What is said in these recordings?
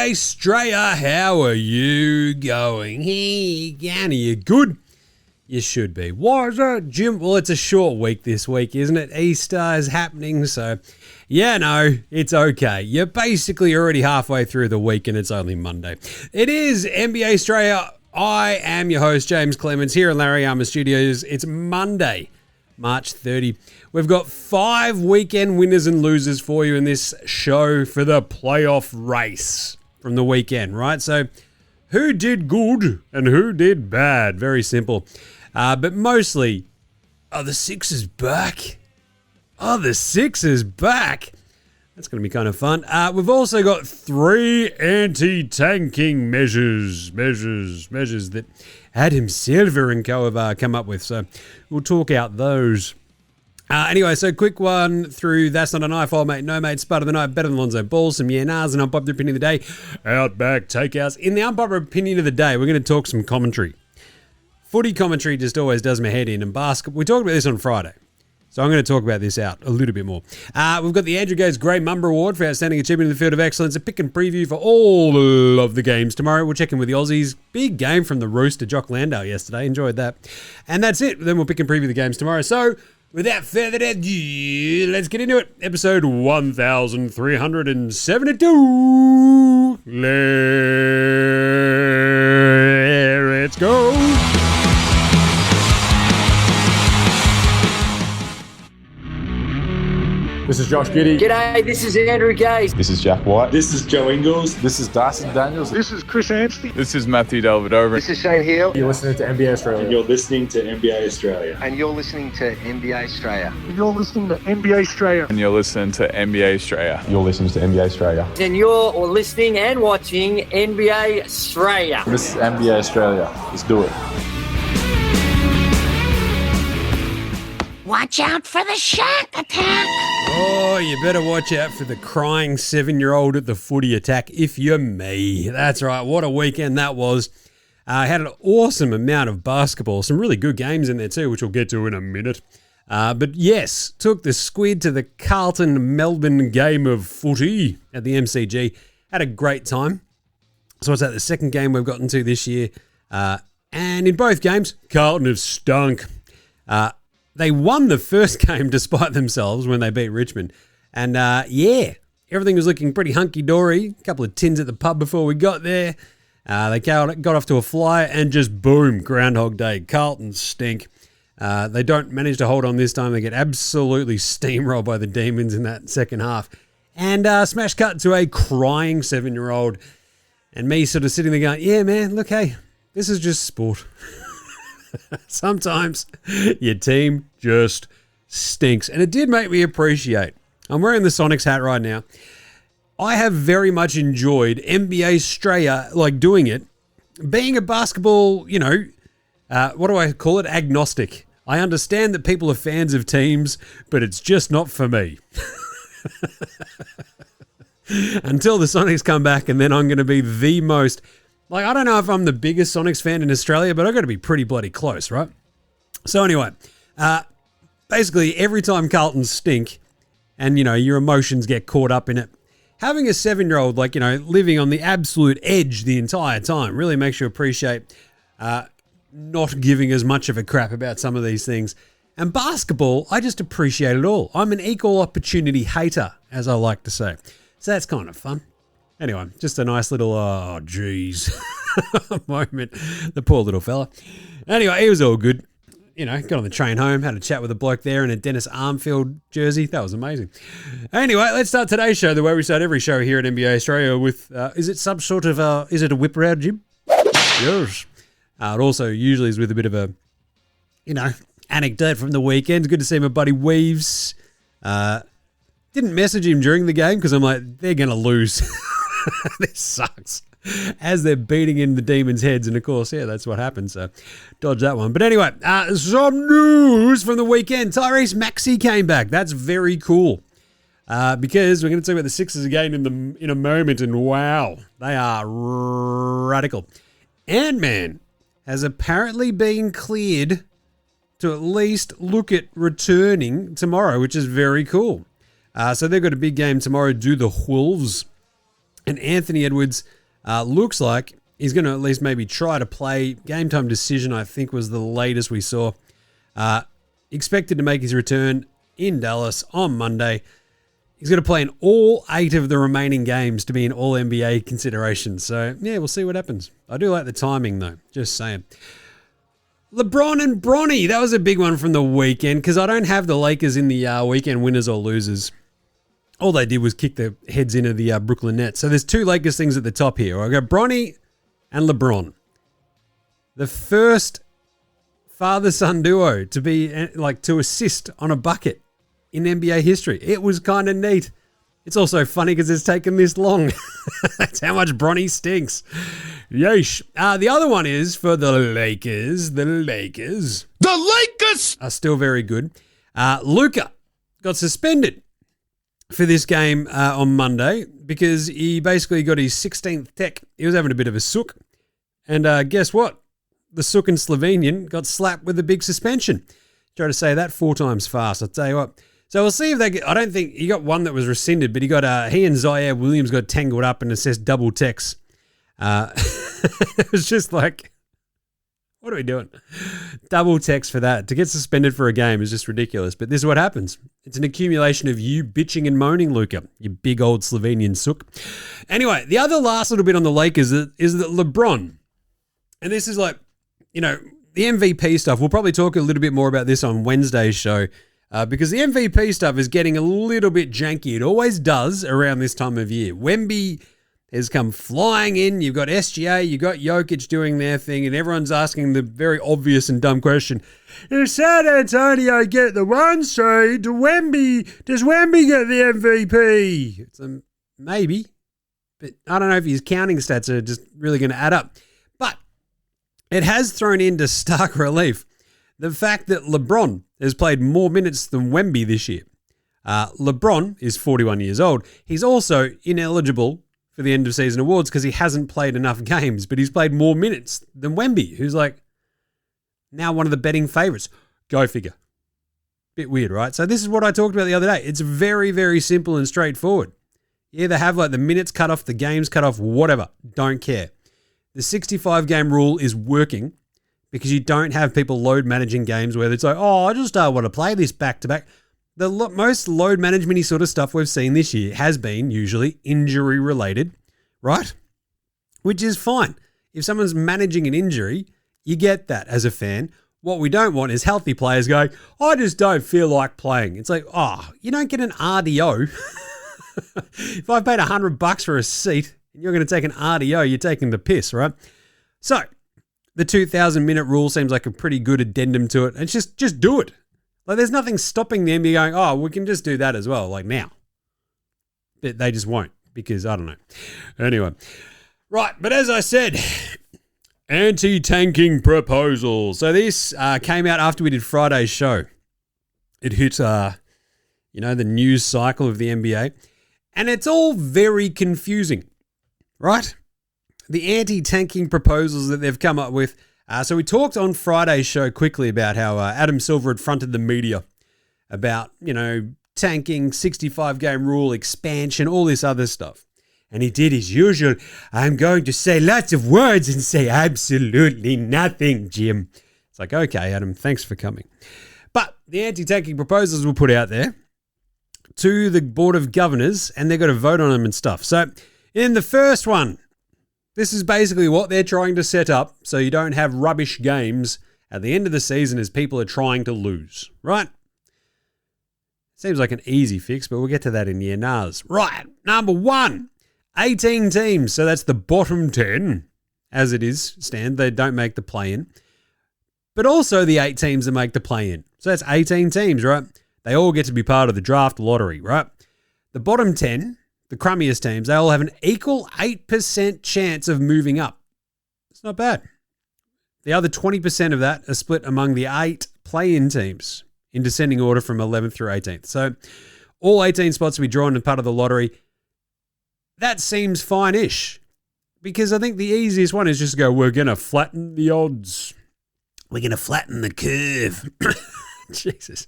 NBA Straya, how are you going? Hey, Ganny, you good? You should be. Why is that, Jim? Well, it's a short week this week, isn't it? Easter is happening, so yeah, no, it's okay. You're basically already halfway through the week and it's only Monday. It is NBA Straya. I am your host, James Clemens, here in Larry Armour Studios. It's Monday, March 30. We've got 5 weekend winners and losers for you in this show for the playoff race from the weekend, right? So who did good and who did bad? Very simple. But mostly, are the Sixers back? Are the Sixers back? That's going to be kind of fun. We've also got 3 anti-tanking measures that Adam Silver and co have come up with. So we'll talk out those. Anyway, so quick one through That's Not a Knife, Old Mate, No Mate, Spud of the Night, Better Than Lonzo, Balls, some Nars, and Unpopular Opinion of the Day, Outback Takehouse. In the Unpopular Opinion of the Day, we're going to talk some commentary. Footy commentary just always does my head in, and basketball. We talked about this on Friday, so I'm going to talk about this out a little bit more. We've got the Andrew Gaze Grey MAMBA Award for Outstanding Achievement in the Field of Excellence, a pick and preview for all of the games tomorrow. We'll check in with the Aussies. Big game from the Rooster, Jock Landau, yesterday. Enjoyed that. And that's it. Then we'll pick and preview the games tomorrow. So without further ado, let's get into it. Episode 1372. Let's go. This is Josh Giddey. G'day, this is Andrew Gaze. This is Jack White. This is Joe Ingles. This is Darcy Daniels. This is Chris Anstey. This is Matthew Delvedova. This is Shane Hill. You're listening to NBA Australia. And you're listening to NBA Australia. And you're listening to NBA Straya. You're listening to NBA Straya. And you're listening to NBA Straya. You're listening to NBA Australia. And you're listening and watching NBA Straya. This is NBA Australia. Let's do it. Watch out for the shark attack. Oh, you better watch out for the crying 7-year-old at the footy attack if you're me. That's right. What a weekend that was. Had an awesome amount of basketball. Some really good games in there too, which we'll get to in a minute. But yes, took the squid to the Carlton-Melbourne game of footy at the MCG. Had a great time. So what's that? The second game we've gotten to this year. And in both games, Carlton have stunk. They won the first game despite themselves when they beat Richmond. And yeah, everything was looking pretty hunky-dory. A couple of tins at the pub before we got there. They got off to a flyer and just boom, Groundhog Day. Carlton stink. They don't manage to hold on this time. They get absolutely steamrolled by the Demons in that second half. And smash cut to a crying 7-year-old. And me sort of sitting there going, yeah, man, look, hey, this is just sport. Sometimes your team just stinks. And it did make me appreciate. I'm wearing the Sonics hat right now. I have very much enjoyed NBA Straya, like doing it. Being a basketball, what do I call it? Agnostic. I understand that people are fans of teams, but it's just not for me. Until the Sonics come back, and then I'm going to be the most... I don't know if I'm the biggest Sonics fan in Australia, but I've got to be pretty bloody close, right? So anyway, basically every time Carlton stink and, your emotions get caught up in it, having a 7-year-old, living on the absolute edge the entire time really makes you appreciate not giving as much of a crap about some of these things. And basketball, I just appreciate it all. I'm an equal opportunity hater, as I like to say. So that's kind of fun. Anyway, just a nice little, oh, geez, moment. The poor little fella. Anyway, he was all good. Got on the train home, had a chat with a bloke there in a Dennis Armfield jersey. That was amazing. Anyway, let's start today's show the way we start every show here at NBA Australia with, is it some sort of, is it a whip around, Jim? Yes. It also usually is with a bit of a, anecdote from the weekend. It's good to see my buddy Weaves. Didn't message him during the game because I'm like, they're going to lose. This sucks. As they're beating in the Demons' heads. And of course, yeah, that's what happened. So dodge that one. But anyway, some news from the weekend. Tyrese Maxey came back. That's very cool. Because we're going to talk about the Sixers again in a moment. And wow, they are radical. Ant-Man has apparently been cleared to at least look at returning tomorrow, which is very cool. So they've got a big game tomorrow, do the Wolves. And Anthony Edwards looks like he's going to at least maybe try to play. Game time decision, I think, was the latest we saw. Expected to make his return in Dallas on Monday. He's going to play in all 8 of the remaining games to be in all NBA consideration. So, yeah, we'll see what happens. I do like the timing, though. Just saying. LeBron and Bronny. That was a big one from the weekend because I don't have the Lakers in the weekend winners or losers. All they did was kick their heads into the Brooklyn Nets. So there's 2 Lakers things at the top here. I've got Bronny and LeBron. The first father-son duo to be to assist on a bucket in NBA history. It was kind of neat. It's also funny because it's taken this long. That's how much Bronny stinks. Yeesh. The other one is for the Lakers. The Lakers are still very good. Luka got suspended for this game on Monday because he basically got his 16th tech. He was having a bit of a sook. And guess what? The sook and Slovenian got slapped with a big suspension. Try to say that 4 times fast. I'll tell you what. So we'll see if they get, I don't think he got one that was rescinded, but he and Zaire Williams got tangled up and assessed double techs. It was just like, what are we doing? Double text for that. To get suspended for a game is just ridiculous. But this is what happens. It's an accumulation of you bitching and moaning, Luka, you big old Slovenian sook. Anyway, the other last little bit on the Lakers is that LeBron, and this is like, the MVP stuff. We'll probably talk a little bit more about this on Wednesday's show because the MVP stuff is getting a little bit janky. It always does around this time of year. Wemby has come flying in. You've got SGA, you've got Jokic doing their thing, and everyone's asking the very obvious and dumb question. If San Antonio get the 1 seed, does Wemby get the MVP? It's maybe, but I don't know if his counting stats are just really going to add up. But it has thrown into stark relief the fact that LeBron has played more minutes than Wemby this year. LeBron is 41 years old. He's also ineligible for the end of season awards because he hasn't played enough games, but he's played more minutes than Wemby, who's like now one of the betting favorites. Go figure. Bit weird, right? So this is what I talked about the other day. It's very, very simple and straightforward. You either have like the minutes cut off, the games cut off, whatever. Don't care. The 65-game rule is working because you don't have people load managing games where it's like, I just want to play this back-to-back. The most load management-y sort of stuff we've seen this year has been usually injury-related, right? Which is fine. If someone's managing an injury, you get that as a fan. What we don't want is healthy players going, I just don't feel like playing. It's like, you don't get an RDO. If I paid $100 for a seat and you're going to take an RDO, you're taking the piss, right? So the 2,000-minute rule seems like a pretty good addendum to it. And just do it. Like, there's nothing stopping them going, we can just do that as well, like now. But they just won't because, I don't know. Anyway. Right, but as I said, anti-tanking proposal. So this came out after we did Friday's show. It hit, the news cycle of the NBA. And it's all very confusing, right? The anti-tanking proposals that they've come up with. So we talked on Friday's show quickly about how Adam Silver had fronted the media about, tanking, 65-game rule, expansion, all this other stuff. And he did his usual, I'm going to say lots of words and say absolutely nothing, Jim. It's like, okay, Adam, thanks for coming. But the anti-tanking proposals were put out there to the Board of Governors, and they've got to vote on them and stuff. So in the first one, this is basically what they're trying to set up so you don't have rubbish games at the end of the season as people are trying to lose, right? Seems like an easy fix, but we'll get to that in the annals. Right, number 1, 18 teams. So that's the bottom 10, as it is, Stan. They don't make the play-in. But also the 8 teams that make the play-in. So that's 18 teams, right? They all get to be part of the draft lottery, right? The bottom 10... the crummiest teams, they all have an equal 8% chance of moving up. It's not bad. The other 20% of that are split among the 8 play-in teams in descending order from 11th through 18th. So all 18 spots will be drawn as part of the lottery. That seems fine-ish because I think the easiest one is just to go, we're going to flatten the odds. We're going to flatten the curve. Jesus.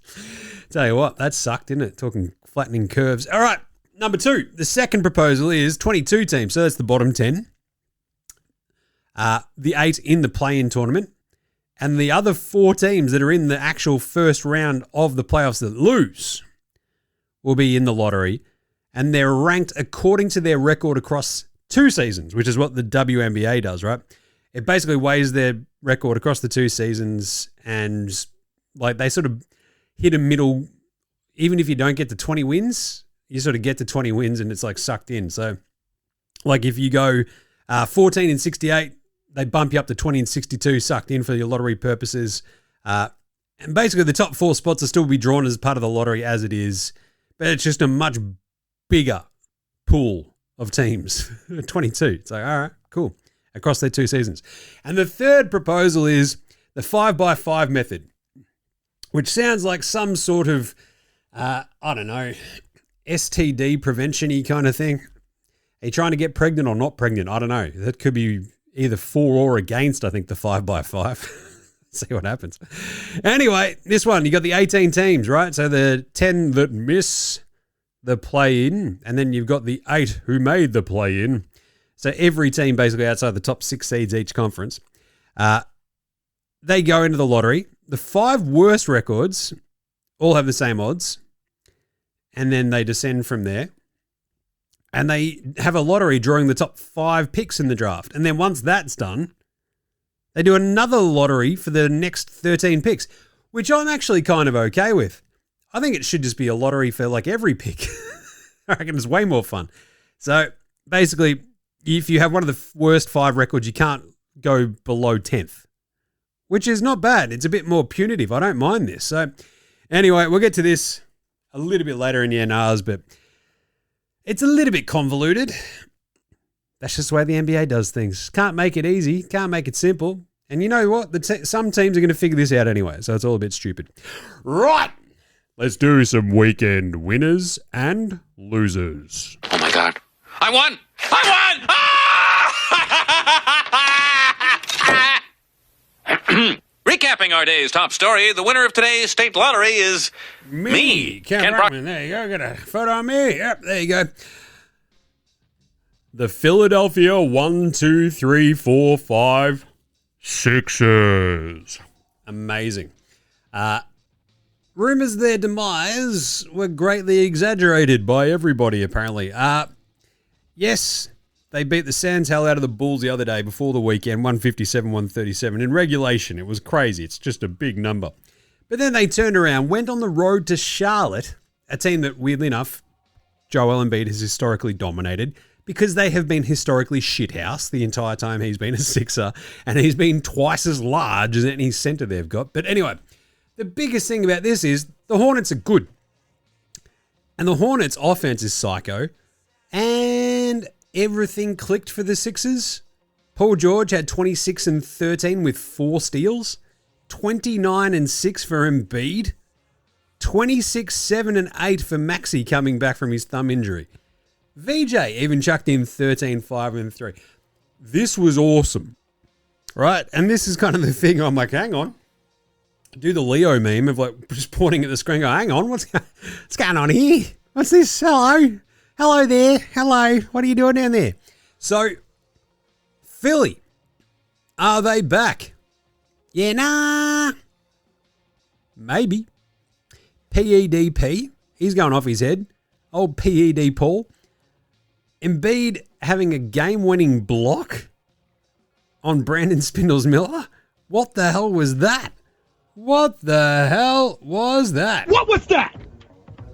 Tell you what, that sucked, didn't it? Talking flattening curves. All right. Number 2, the second proposal is 22 teams. So that's the bottom 10. The 8 in the play-in tournament. And the other 4 teams that are in the actual first round of the playoffs that lose will be in the lottery. And they're ranked according to their record across 2 seasons, which is what the WNBA does, right? It basically weighs their record across the 2 seasons, and like they sort of hit a middle. Even if you don't get to 20 wins, you sort of get to 20 wins and it's like sucked in. So like if you go 14 and 68, they bump you up to 20 and 62 sucked in for your lottery purposes. And basically the top 4 spots will still be drawn as part of the lottery as it is, but it's just a much bigger pool of teams. 22. It's like, all right, cool. Across their 2 seasons. And the third proposal is the 5x5 method, which sounds like some sort of, I don't know, STD prevention-y kind of thing. Are you trying to get pregnant or not pregnant? I don't know. That could be either for or against, I think, the 5x5. See what happens. Anyway, this one, you got the 18 teams, right? So the 10 that miss the play-in, and then you've got the 8 who made the play-in. So every team basically outside the top 6 seeds each conference, they go into the lottery. The 5 worst records all have the same odds, and then they descend from there. And they have a lottery drawing the top 5 picks in the draft. And then once that's done, they do another lottery for the next 13 picks, which I'm actually kind of okay with. I think it should just be a lottery for like every pick. I reckon it's way more fun. So basically, if you have one of the worst 5 records, you can't go below 10th, which is not bad. It's a bit more punitive. I don't mind this. So anyway, we'll get to this a little bit later in the NRs, but it's a little bit convoluted. That's just the way the NBA does things. Can't make it easy. Can't make it simple. And you know what? Some teams are going to figure this out anyway, so it's all a bit stupid. Right. Let's do some weekend winners and losers. Oh my God. I won! I won! Ah! Recapping our day's top story, the winner of today's state lottery is me. Ken Brockman. There you go. Got a photo of me. Yep, there you go. The Philadelphia 1, 2, 3, 4, 5 Sixers. Amazing. Rumors of their demise were greatly exaggerated by everybody, apparently. Yes, they beat the Sands hell out of the Bulls the other day before the weekend, 157-137. In regulation, it was crazy. It's just a big number. But then they turned around, went on the road to Charlotte, a team that, weirdly enough, Joel Embiid has historically dominated because they have been historically shithouse the entire time he's been a Sixer, and he's been twice as large as any center they've got. But anyway, the biggest thing about this is the Hornets are good. And the Hornets' offense is psycho. And everything clicked for the Sixers. Paul George had 26 and 13 with 4 steals. 29 and 6 for Embiid. 26, 7 and 8 for Maxey coming back from his thumb injury. VJ even chucked in 13, 5 and 3. This was awesome. Right? And this is kind of the thing. I'm like, hang on. Do the Leo meme of like just pointing at the screen, go, hang on, what's going on here? What's this? Hello there. Hello. What are you doing down there? So, Philly, are they back? Yeah, nah. Maybe. PEDP, he's going off his head. Old PED Paul. Embiid having a game-winning block on Brandon Spindles-Miller. What the hell was that? What the hell was that? What was that?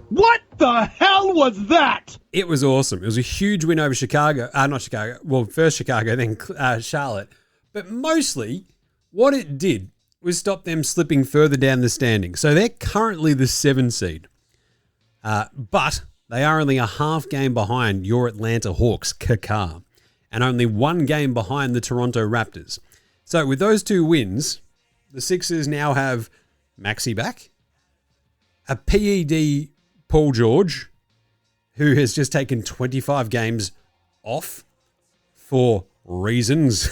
What the hell was that? It was awesome. It was a huge win over Chicago. Not Chicago. Well, first Chicago, then Charlotte. But mostly, what it did was stop them slipping further down the standing. So they're currently the 7 seed. But they are only a half game behind your Atlanta Hawks, Kakar, and only 1 game behind the Toronto Raptors. So with those 2 wins, the Sixers now have Maxey back, a PED Paul George, who has just taken 25 games off for reasons.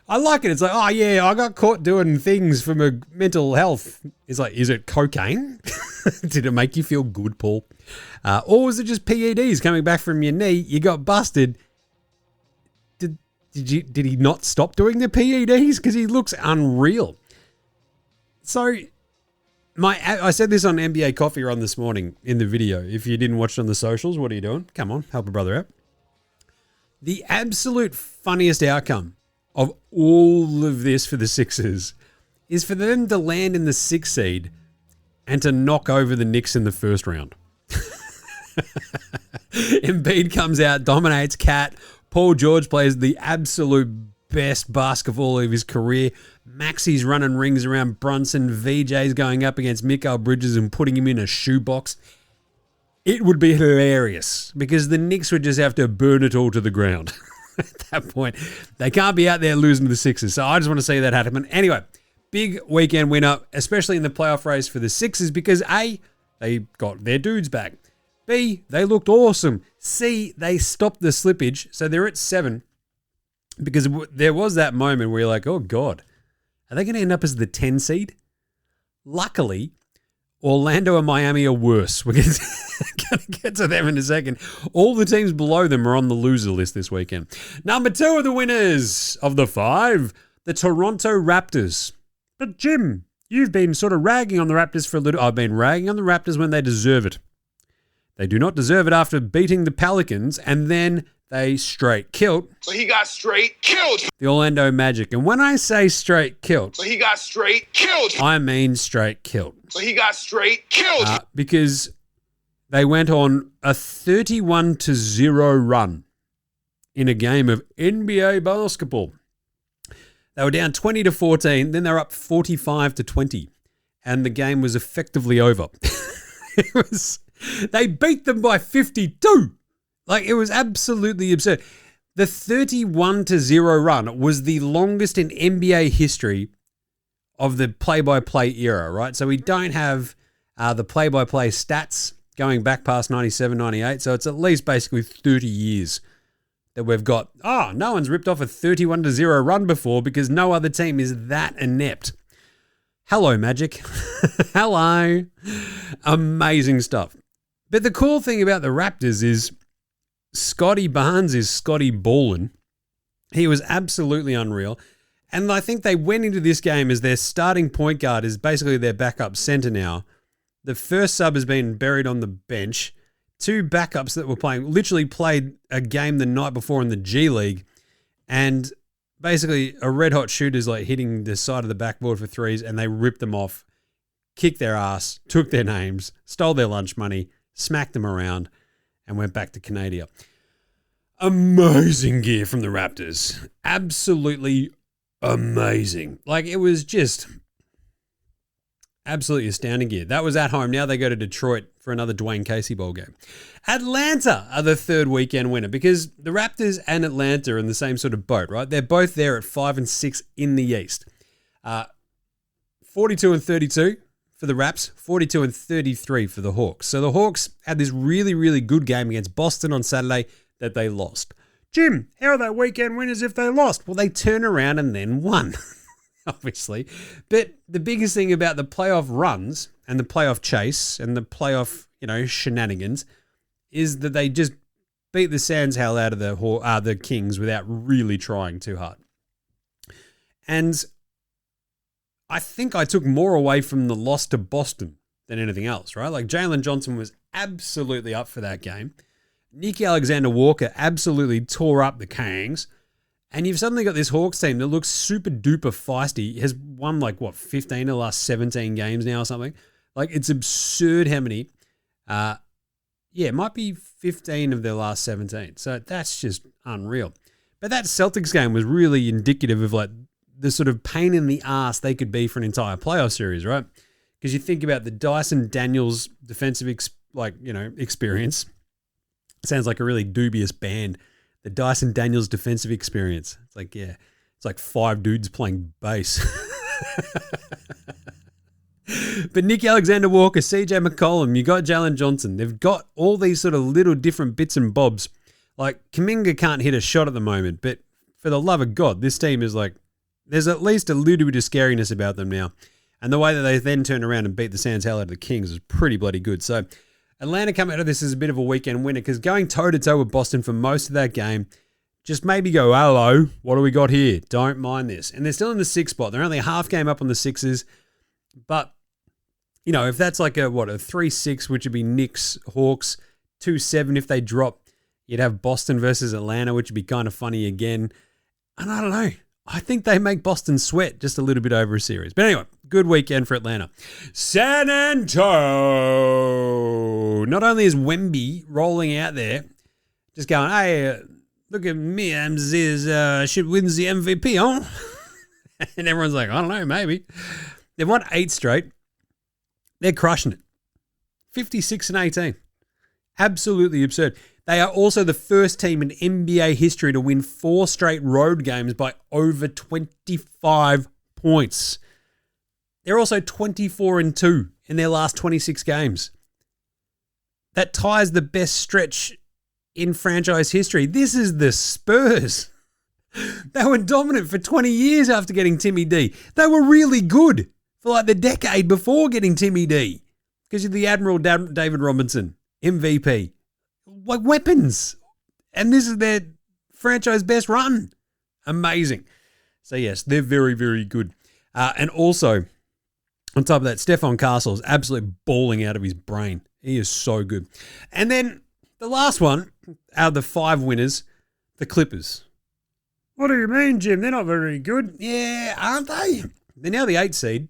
I like it. It's like, oh yeah, I got caught doing things for my mental health. It's like, is it cocaine? Did it make you feel good, Paul? Or was it just PEDs coming back from your knee? You got busted. Did he not stop doing the PEDs? Because he looks unreal. So, I said this on NBA Coffee Run this morning in the video. If you didn't watch it on the socials, what are you doing? Come on, help a brother out. The absolute funniest outcome of all of this for the Sixers is for them to land in the 6th seed and to knock over the Knicks in the first round. Embiid comes out, dominates Cat. Paul George plays the absolute best basketball of his career. Maxi's running rings around Brunson. VJ's going up against Mikal Bridges and putting him in a shoebox. It would be hilarious because the Knicks would just have to burn it all to the ground at that point. They can't be out there losing to the Sixers. So I just want to see that happen. Anyway, big weekend winner, especially in the playoff race for the Sixers because A, they got their dudes back. B, they looked awesome. C, they stopped the slippage. So they're at 7 because there was that moment where you're like, oh God, are they going to end up as the 10 seed? Luckily, Orlando and Miami are worse. We're going to get to them in a second. All the teams below them are on the loser list this weekend. Number 2 of the winners of the 5, the Toronto Raptors. But Jim, you've been sort of ragging on the Raptors for a little. I've been ragging on the Raptors when they deserve it. They do not deserve it after beating the Pelicans, and then they straight killed. So he got straight killed. The Orlando Magic. And when I say straight killed, So he got straight killed. I mean straight killed. So he got straight killed. Because they went on a 31-0 run in a game of NBA basketball. They were down 20-14, then they were up 45-20, and the game was effectively over. They beat them by 52. Like, it was absolutely absurd. The 31-0 run was the longest in NBA history of the play-by-play era, right? So we don't have the play-by-play stats going back past 97, 98. So it's at least basically 30 years that we've got. Oh, no one's ripped off a 31-0 run before because no other team is that inept. Hello, Magic. Hello. Amazing stuff. But the cool thing about the Raptors is Scotty Barnes is Scotty Ballin. He was absolutely unreal. And I think they went into this game as their starting point guard is basically their backup center now. The first sub has been buried on the bench. 2 backups that were playing literally played a game the night before in the G League. And basically a red hot shooter's like hitting the side of the backboard for threes and they ripped them off, kicked their ass, took their names, stole their lunch money, smacked them around, and went back to Canada. Amazing gear from the Raptors. Absolutely amazing. Like, it was just absolutely astounding gear. That was at home. Now they go to Detroit for another Dwayne Casey Bowl game. Atlanta are the 3rd weekend winner because the Raptors and Atlanta are in the same sort of boat, right? They're both there at 5-6 in the East. 42-32 for the Raps, 42-33 for the Hawks. So the Hawks had this really, really good game against Boston on Saturday that they lost. Jim, how are they weekend winners if they lost? Well, they turn around and then won, obviously. But the biggest thing about the playoff runs and the playoff chase and the playoff, shenanigans is that they just beat the sans hell out of the Kings without really trying too hard. And I think I took more away from the loss to Boston than anything else, right? Like, Jalen Johnson was absolutely up for that game. Nicky Alexander-Walker absolutely tore up the Kangs. And you've suddenly got this Hawks team that looks super duper feisty. Has won 15 of the last 17 games now or something. Like, it's absurd how many. It might be 15 of their last 17. So that's just unreal. But that Celtics game was really indicative of the sort of pain in the ass they could be for an entire playoff series, right? Because you think about the Dyson Daniels defensive experience. Sounds like a really dubious band. The Dyson Daniels defensive experience. It's like 5 dudes playing bass. But Nick Alexander-Walker, CJ McCollum, you got Jalen Johnson. They've got all these sort of little different bits and bobs. Like, Kuminga can't hit a shot at the moment, but for the love of God, this team is there's at least a little bit of scariness about them now. And the way that they then turned around and beat the Sands hell out of the Kings was pretty bloody good. So Atlanta come out of this as a bit of a weekend winner because going toe-to-toe with Boston for most of that game, just maybe go, hello, what do we got here? Don't mind this. And they're still in the 6th spot. They're only a half game up on the Sixers. But, if that's like a 3-6, which would be Knicks, Hawks, 2-7 if they drop, you'd have Boston versus Atlanta, which would be kind of funny again. And I don't know. I think they make Boston sweat just a little bit over a series. But anyway, good weekend for Atlanta. San Antonio. Not only is Wemby rolling out there, just going, hey, look at me, I'm should win the MVP, huh? And everyone's like, I don't know, maybe. They've won 8 straight. They're crushing it. 56-18. Absolutely absurd. They are also the first team in NBA history to win 4 straight road games by over 25 points. They're also 24-2 in their last 26 games. That ties the best stretch in franchise history. This is the Spurs. They were dominant for 20 years after getting Timmy D. They were really good for like the decade before getting Timmy D. Because you're the Admiral David Robinson, MVP. Like weapons. And this is their franchise best run. Amazing. So yes, they're very, very good. And also, on top of that, Stephon Castle's absolutely balling out of his brain. He is so good. And then the last one, out of the 5 winners, the Clippers. What do you mean, Jim? They're not very good. Yeah, aren't they? They're now the 8th seed.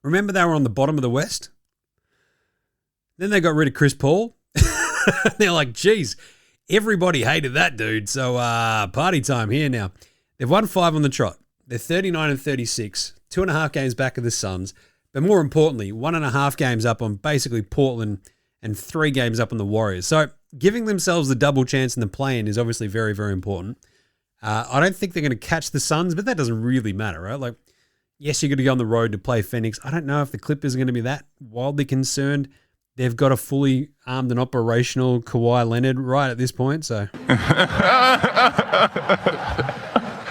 Remember they were on the bottom of the West? Then they got rid of Chris Paul. They're like, geez, everybody hated that dude. So party time here now. They've won 5 on the trot. They're 39-36, 2.5 games back of the Suns. But more importantly, 1.5 games up on basically Portland and 3 games up on the Warriors. So giving themselves the double chance in the play-in is obviously very, very important. I don't think they're going to catch the Suns, but that doesn't really matter, right? Like, yes, you're going to go on the road to play Phoenix. I don't know if the Clippers are going to be that wildly concerned. They've got a fully armed and operational Kawhi Leonard right at this point. So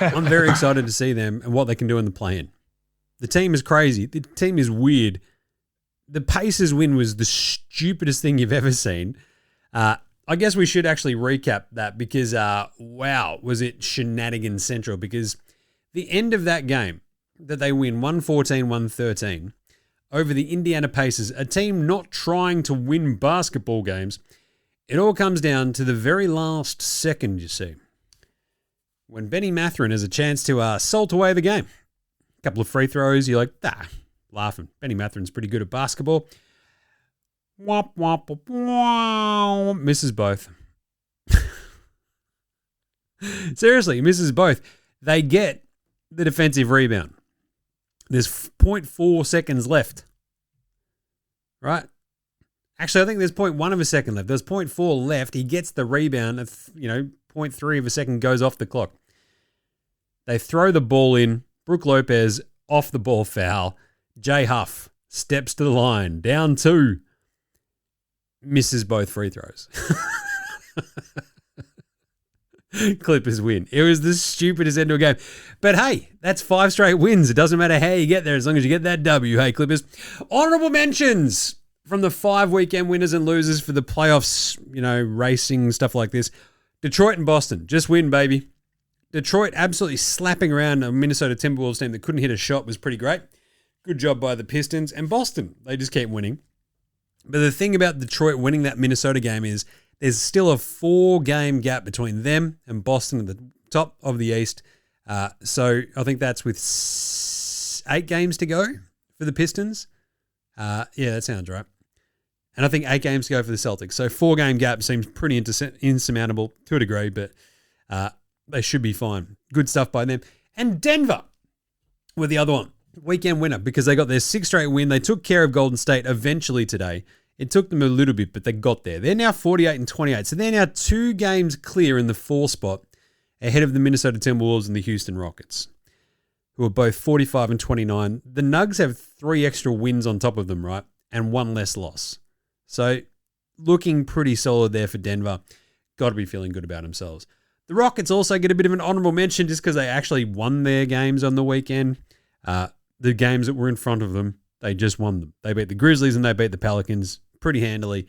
I'm very excited to see them and what they can do in the play-in. The team is crazy. The team is weird. The Pacers win was the stupidest thing you've ever seen. I guess we should actually recap that because, wow, was it shenanigans central? Because the end of that game that they win 114-113 over the Indiana Pacers, a team not trying to win basketball games, it all comes down to the very last second, you see, when Benny Mathurin has a chance to salt away the game. A couple of free throws, you're like, laughing. Benny Mathurin's pretty good at basketball. Womp, womp, womp, womp. Misses both. Seriously, misses both. They get the defensive rebound. There's 0.4 seconds left. Right? Actually, I think there's 0.1 of a second left. There's 0.4 left. He gets the rebound. 0.3 of a second goes off the clock. They throw the ball in. Brook Lopez off the ball foul. Jay Huff steps to the line. Down 2. Misses both free throws. Clippers win. It was the stupidest end to a game. But hey, that's 5 straight wins. It doesn't matter how you get there as long as you get that W. Hey, Clippers. Honorable mentions from the 5 weekend winners and losers for the playoffs, racing, stuff like this. Detroit and Boston. Just win, baby. Detroit absolutely slapping around a Minnesota Timberwolves team that couldn't hit a shot was pretty great. Good job by the Pistons. And Boston, they just keep winning. But the thing about Detroit winning that Minnesota game is there's still a 4-game gap between them and Boston at the top of the East. So I think that's with 8 games to go for the Pistons. Yeah, that sounds right. And I think 8 games to go for the Celtics. So 4-game gap seems pretty insurmountable to a degree, but they should be fine. Good stuff by them. And Denver were the other one. Weekend winner because they got their 6th straight win. They took care of Golden State eventually today. It took them a little bit, but they got there. They're now 48-28. So they're now 2 games clear in the 4 spot ahead of the Minnesota Timberwolves and the Houston Rockets, who are both 45-29. The Nugs have 3 extra wins on top of them, right? And 1 less loss. So looking pretty solid there for Denver. Got to be feeling good about themselves. The Rockets also get a bit of an honorable mention just because they actually won their games on the weekend. the games that were in front of them, they just won them. They beat the Grizzlies and they beat the Pelicans pretty handily.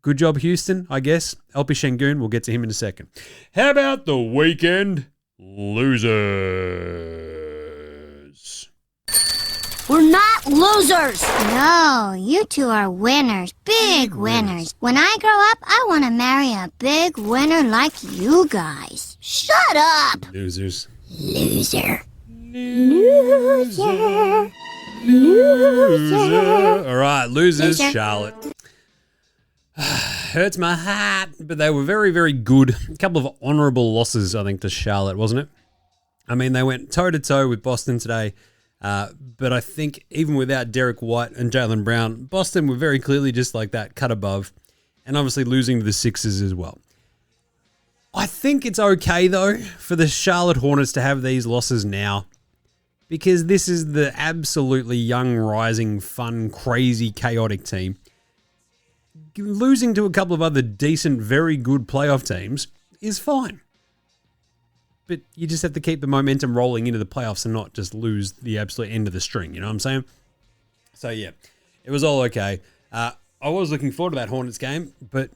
Good job, Houston, I guess. LP Şengün, we'll get to him in a second. How about the weekend losers? We're not losers. No, you two are winners. Big winners. When I grow up, I want to marry a big winner like you guys. Shut up. Losers. Loser. Loser. Loser. All right, losers, Loser. Charlotte. Hurts my heart, but they were very, very good. A couple of honourable losses, I think, to Charlotte, wasn't it? I mean, they went toe-to-toe with Boston today, but I think even without Derek White and Jaylen Brown, Boston were very clearly just like that, cut above, and obviously losing to the Sixers as well. I think it's okay, though, for the Charlotte Hornets to have these losses now, because this is the absolutely young, rising, fun, crazy, chaotic team. Losing to a couple of other decent, very good playoff teams is fine. But you just have to keep the momentum rolling into the playoffs and not just lose the absolute end of the string, you know what I'm saying? So, yeah, it was all okay. I was looking forward to that Hornets game, but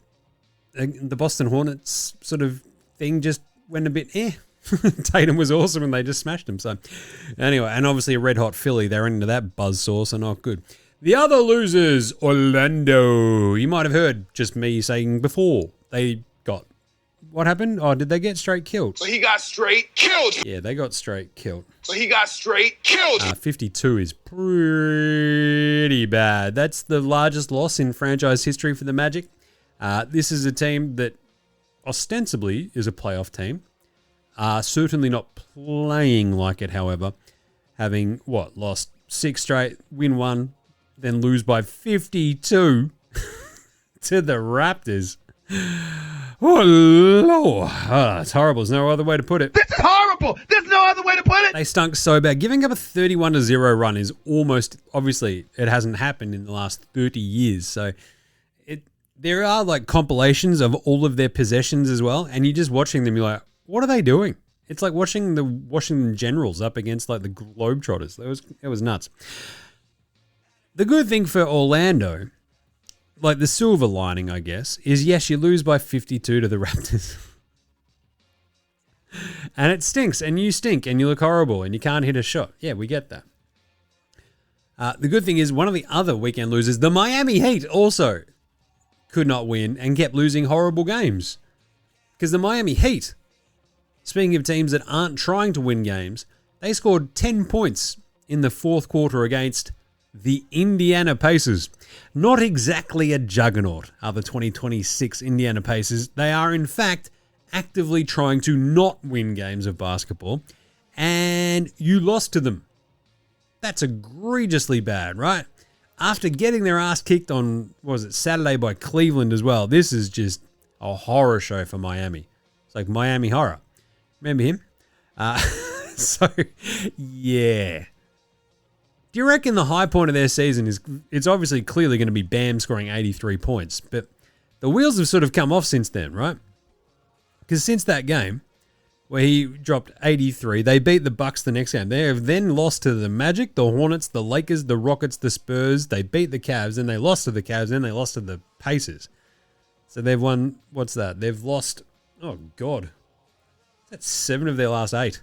the Boston Hornets sort of thing just went a bit Tatum was awesome and they just smashed him. So, anyway, and obviously a red-hot Philly. They're into that buzzsaw, so not good. The other losers, Orlando. You might have heard just me saying before. They got... What happened? Oh, did they get straight killed? So he got straight killed. Yeah, they got straight killed. So he got straight killed. 52 is pretty bad. That's the largest loss in franchise history for the Magic. This is a team that ostensibly is a playoff team. Certainly not playing like it, however. Having, lost 6 straight, win 1, then lose by 52 to the Raptors. Oh, Lord. It's horrible. There's no other way to put it. This is horrible. There's no other way to put it. They stunk so bad. Giving up a 31-0 run is almost, obviously, it hasn't happened in the last 30 years. So there are like compilations of all of their possessions as well. And you're just watching them, you're like, what are they doing? It's like watching the Washington Generals up against like the Globetrotters. It was nuts. The good thing for Orlando, like the silver lining, I guess, is yes, you lose by 52 to the Raptors. And it stinks, and you stink, and you look horrible, and you can't hit a shot. Yeah, we get that. The good thing is one of the other weekend losers, the Miami Heat, also could not win and kept losing horrible games. Because the Miami Heat, speaking of teams that aren't trying to win games, they scored 10 points in the fourth quarter against the Indiana Pacers. Not exactly a juggernaut are the 2026 Indiana Pacers. They are, in fact, actively trying to not win games of basketball, and you lost to them. That's egregiously bad, right? After getting their ass kicked on, Saturday by Cleveland as well, this is just a horror show for Miami. It's like Miami Horror. Remember him? So, yeah. Do you reckon the high point of their season it's obviously clearly going to be Bam scoring 83 points, but the wheels have sort of come off since then, right? Because since that game where he dropped 83, they beat the Bucks the next game. They have then lost to the Magic, the Hornets, the Lakers, the Rockets, the Spurs. They beat the Cavs, then they lost to the Cavs, then they lost to the Pacers. So they've won, what's that? They've lost, oh God, that's 7 of their last 8.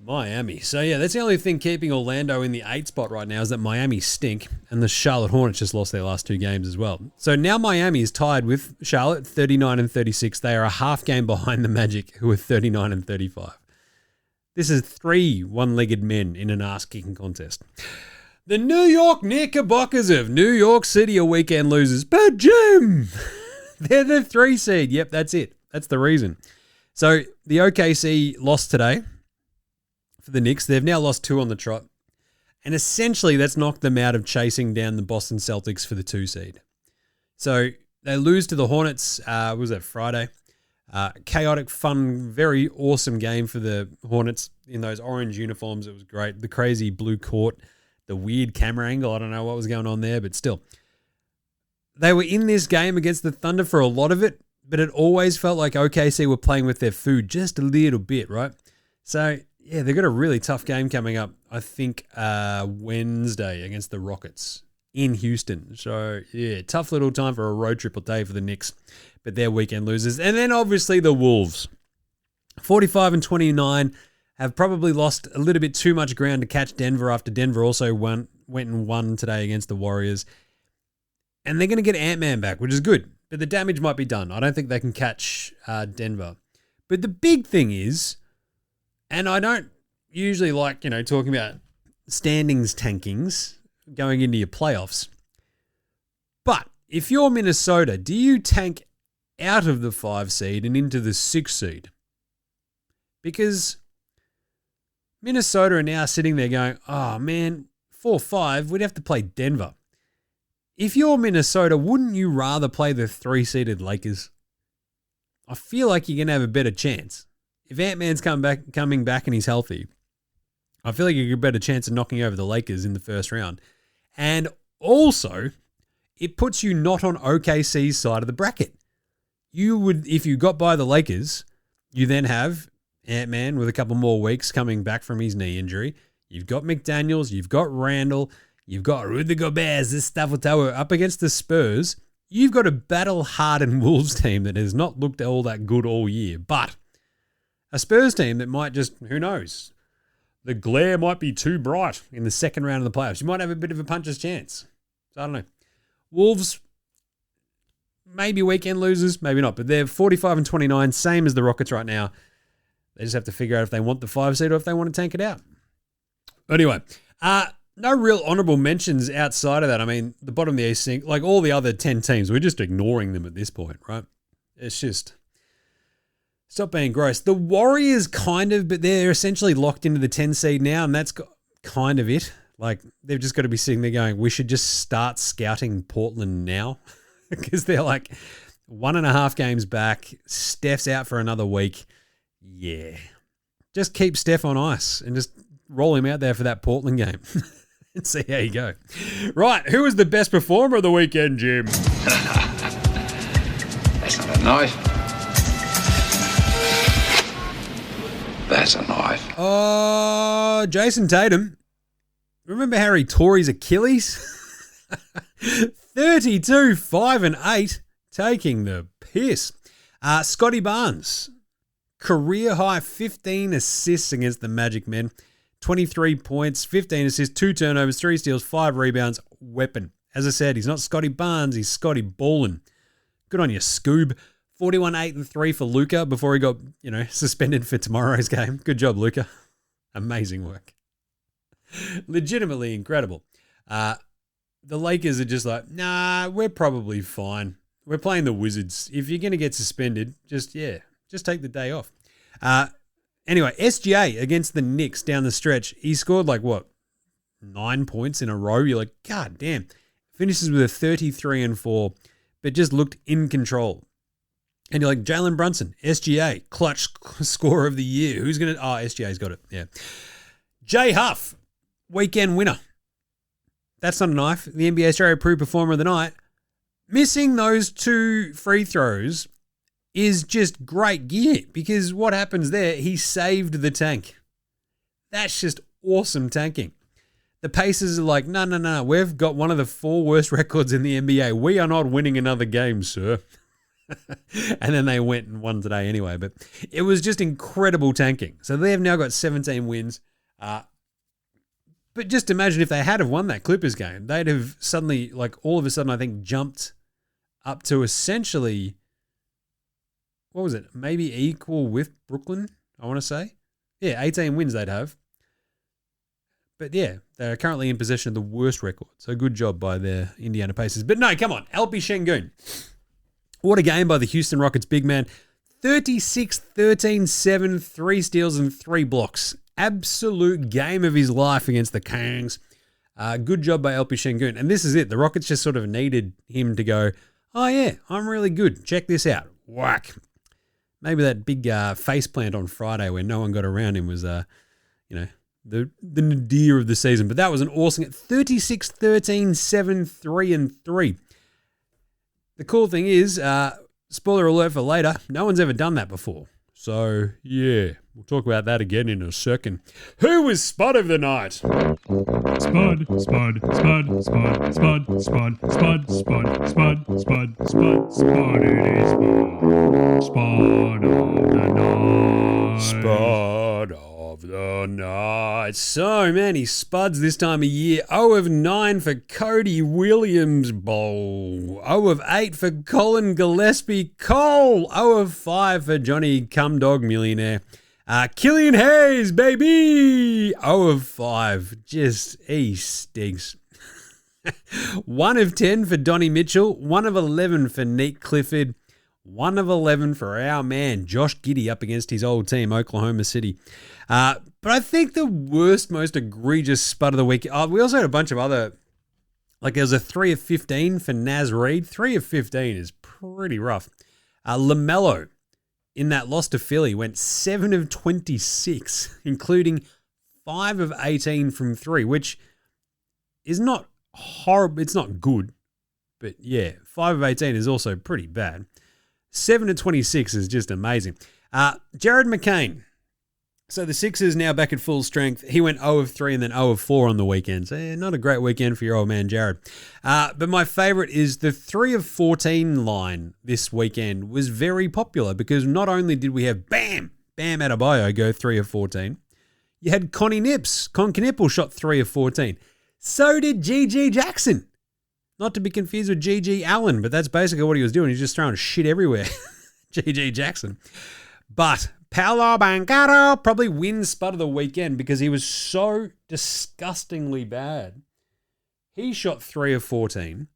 Miami. So yeah, that's the only thing keeping Orlando in the 8 spot right now is that Miami stink, and the Charlotte Hornets just lost their last 2 games as well. So now Miami is tied with Charlotte, 39-36. They are a half game behind the Magic, who are 39-35. This is 3 one-legged men in an ass-kicking contest. The New York Knickerbockers of New York City are weekend losers. But Jim, they're the 3 seed. Yep, that's it. That's the reason. So the OKC lost today for the Knicks. They've now lost 2 on the trot. And essentially that's knocked them out of chasing down the Boston Celtics for the 2 seed. So they lose to the Hornets, was that Friday? Chaotic, fun, very awesome game for the Hornets in those orange uniforms. It was great. The crazy blue court, the weird camera angle. I don't know what was going on there, but still. They were in this game against the Thunder for a lot of it, but it always felt like OKC were playing with their food just a little bit, right? So yeah, they've got a really tough game coming up, I think, Wednesday against the Rockets in Houston. So, yeah, tough little time for a road trip day for the Knicks, but they're weekend losers. And then, obviously, the Wolves. 45-29 have probably lost a little bit too much ground to catch Denver after Denver also went and won today against the Warriors. And they're going to get Ant-Man back, which is good, but the damage might be done. I don't think they can catch Denver. But the big thing is, and I don't usually like, talking about standings tankings going into your playoffs, but if you're Minnesota, do you tank out of the 5 seed and into the 6 seed? Because Minnesota are now sitting there going, oh man, 4-5, we'd have to play Denver. If you're Minnesota, wouldn't you rather play the 3-seeded Lakers? I feel like you're going to have a better chance. If Ant-Man's coming back and he's healthy, I feel like you have a better chance of knocking over the Lakers in the first round. And also, it puts you not on OKC's side of the bracket. You would, if you got by the Lakers, you then have Ant-Man with a couple more weeks coming back from his knee injury. You've got McDaniels, you've got Randall, you've got Rudy Gobert, this Stafford up against the Spurs. You've got a battle-hardened Wolves team that has not looked all that good all year, but a Spurs team that might just, who knows, the glare might be too bright in the second round of the playoffs. You might have a bit of a puncher's chance. So I don't know. Wolves, maybe weekend losers, maybe not, but they're 45-29, same as the Rockets right now. They just have to figure out if they want the 5 seed or if they want to tank it out. Anyway, no real honourable mentions outside of that. I mean, the bottom of the East, like all the other 10 teams, we're just ignoring them at this point, right? It's just, stop being gross. The Warriors kind of, but they're essentially locked into the 10 seed now, and that's kind of it. Like, they've just got to be sitting there going, we should just start scouting Portland now, because they're like 1.5 games back. Steph's out for another week. Yeah. Just keep Steph on ice and just roll him out there for that Portland game and see how you go. Right, who was the best performer of the weekend, Jim? That's not a knife. That's a knife. Oh, Jason Tatum. Remember how he tore his Achilles? 32, 5 and 8, taking the piss. Scotty Barnes, career high 15 assists against the Magic Men. 23 points, 15 assists, 2 turnovers, 3 steals, 5 rebounds. Weapon. As I said, he's not Scotty Barnes, he's Scotty Ballin. Good on you, Scoob. 41, 8 and 3 for Luka before he got, suspended for tomorrow's game. Good job, Luka. Amazing work. Legitimately incredible. The Lakers are just like, nah, we're probably fine. We're playing the Wizards. If you're going to get suspended, just take the day off. Anyway, SGA against the Knicks down the stretch. He scored 9 points in a row. You're like, God damn. Finishes with a 33 and 4, but just looked in control. And you're like, Jalen Brunson, SGA, clutch scorer of the year. Who's going to... Oh, SGA's got it. Yeah. Jay Huff, weekend winner. That's not a knife. The NBA Australia Approved Performer of the Night. Missing those 2 free throws is just great gear because what happens there, he saved the tank. That's just awesome tanking. The Pacers are like, no, we've got one of the 4 worst records in the NBA. We are not winning another game, sir. And then they went and won today anyway. But it was just incredible tanking. So they have now got 17 wins. But just imagine if they had have won that Clippers game, they'd have suddenly, all of a sudden, I think, jumped up to essentially, what was it? Maybe equal with Brooklyn, I want to say. Yeah, 18 wins they'd have. But yeah, they're currently in possession of the worst record. So good job by their Indiana Pacers. But no, come on, LP Şengün. What a game by the Houston Rockets big man. 36, 13, 7, 3 steals and 3 blocks. Absolute game of his life against the Kings. Good job by LP Şengün. And this is it. The Rockets just sort of needed him to go, oh yeah, I'm really good. Check this out. Whack. Maybe that big face plant on Friday where no one got around him was, the nadir of the season. But that was an awesome 36, 13, 7, 3, and 3. The cool thing is, spoiler alert for later, no one's ever done that before. So, yeah, we'll talk about that again in a second. Who was Spud of the night? Spud, Spud, Spud, Spud, Spud, Spud, Spud, Spud, Spud, Spud, Spud, Spud, it is Spud of the night. Spud of the night. So many Spuds this time of year. 0 of 9 for Cody Williams Bowl. 0 of 8 for Colin Gillespie Cole. 0 of 5 for Johnny Cumdog Millionaire. Killian Hayes, baby. 0 of 5. Just, he stinks. 1 of 10 for Donnie Mitchell. 1 of 11 for Neat Clifford. 1 of 11 for our man, Josh Giddey, up against his old team, Oklahoma City. But I think the worst, most egregious Spud of the week, we also had a bunch of other, like there was a 3 of 15 for Naz Reid. 3 of 15 is pretty rough. LaMelo, in that loss to Philly, went 7 of 26, including 5 of 18 from 3, which is not horrible. It's not good, but yeah, 5 of 18 is also pretty bad. 7 of 26 is just amazing. Jared McCain. So the Sixers now back at full strength. He went 0 of 3 and then 0 of 4 on the weekend. So not a great weekend for your old man, Jared. But my favorite is the 3 of 14 line this weekend was very popular because not only did we have Bam Adebayo go 3 of 14, you had Connie Knippel shot 3 of 14. So did GG Jackson. Not to be confused with GG Allen, but that's basically what he was doing. He's just throwing shit everywhere. GG Jackson. But Paolo Banchero probably wins Spud of the weekend because he was so disgustingly bad. He shot 3 of 14.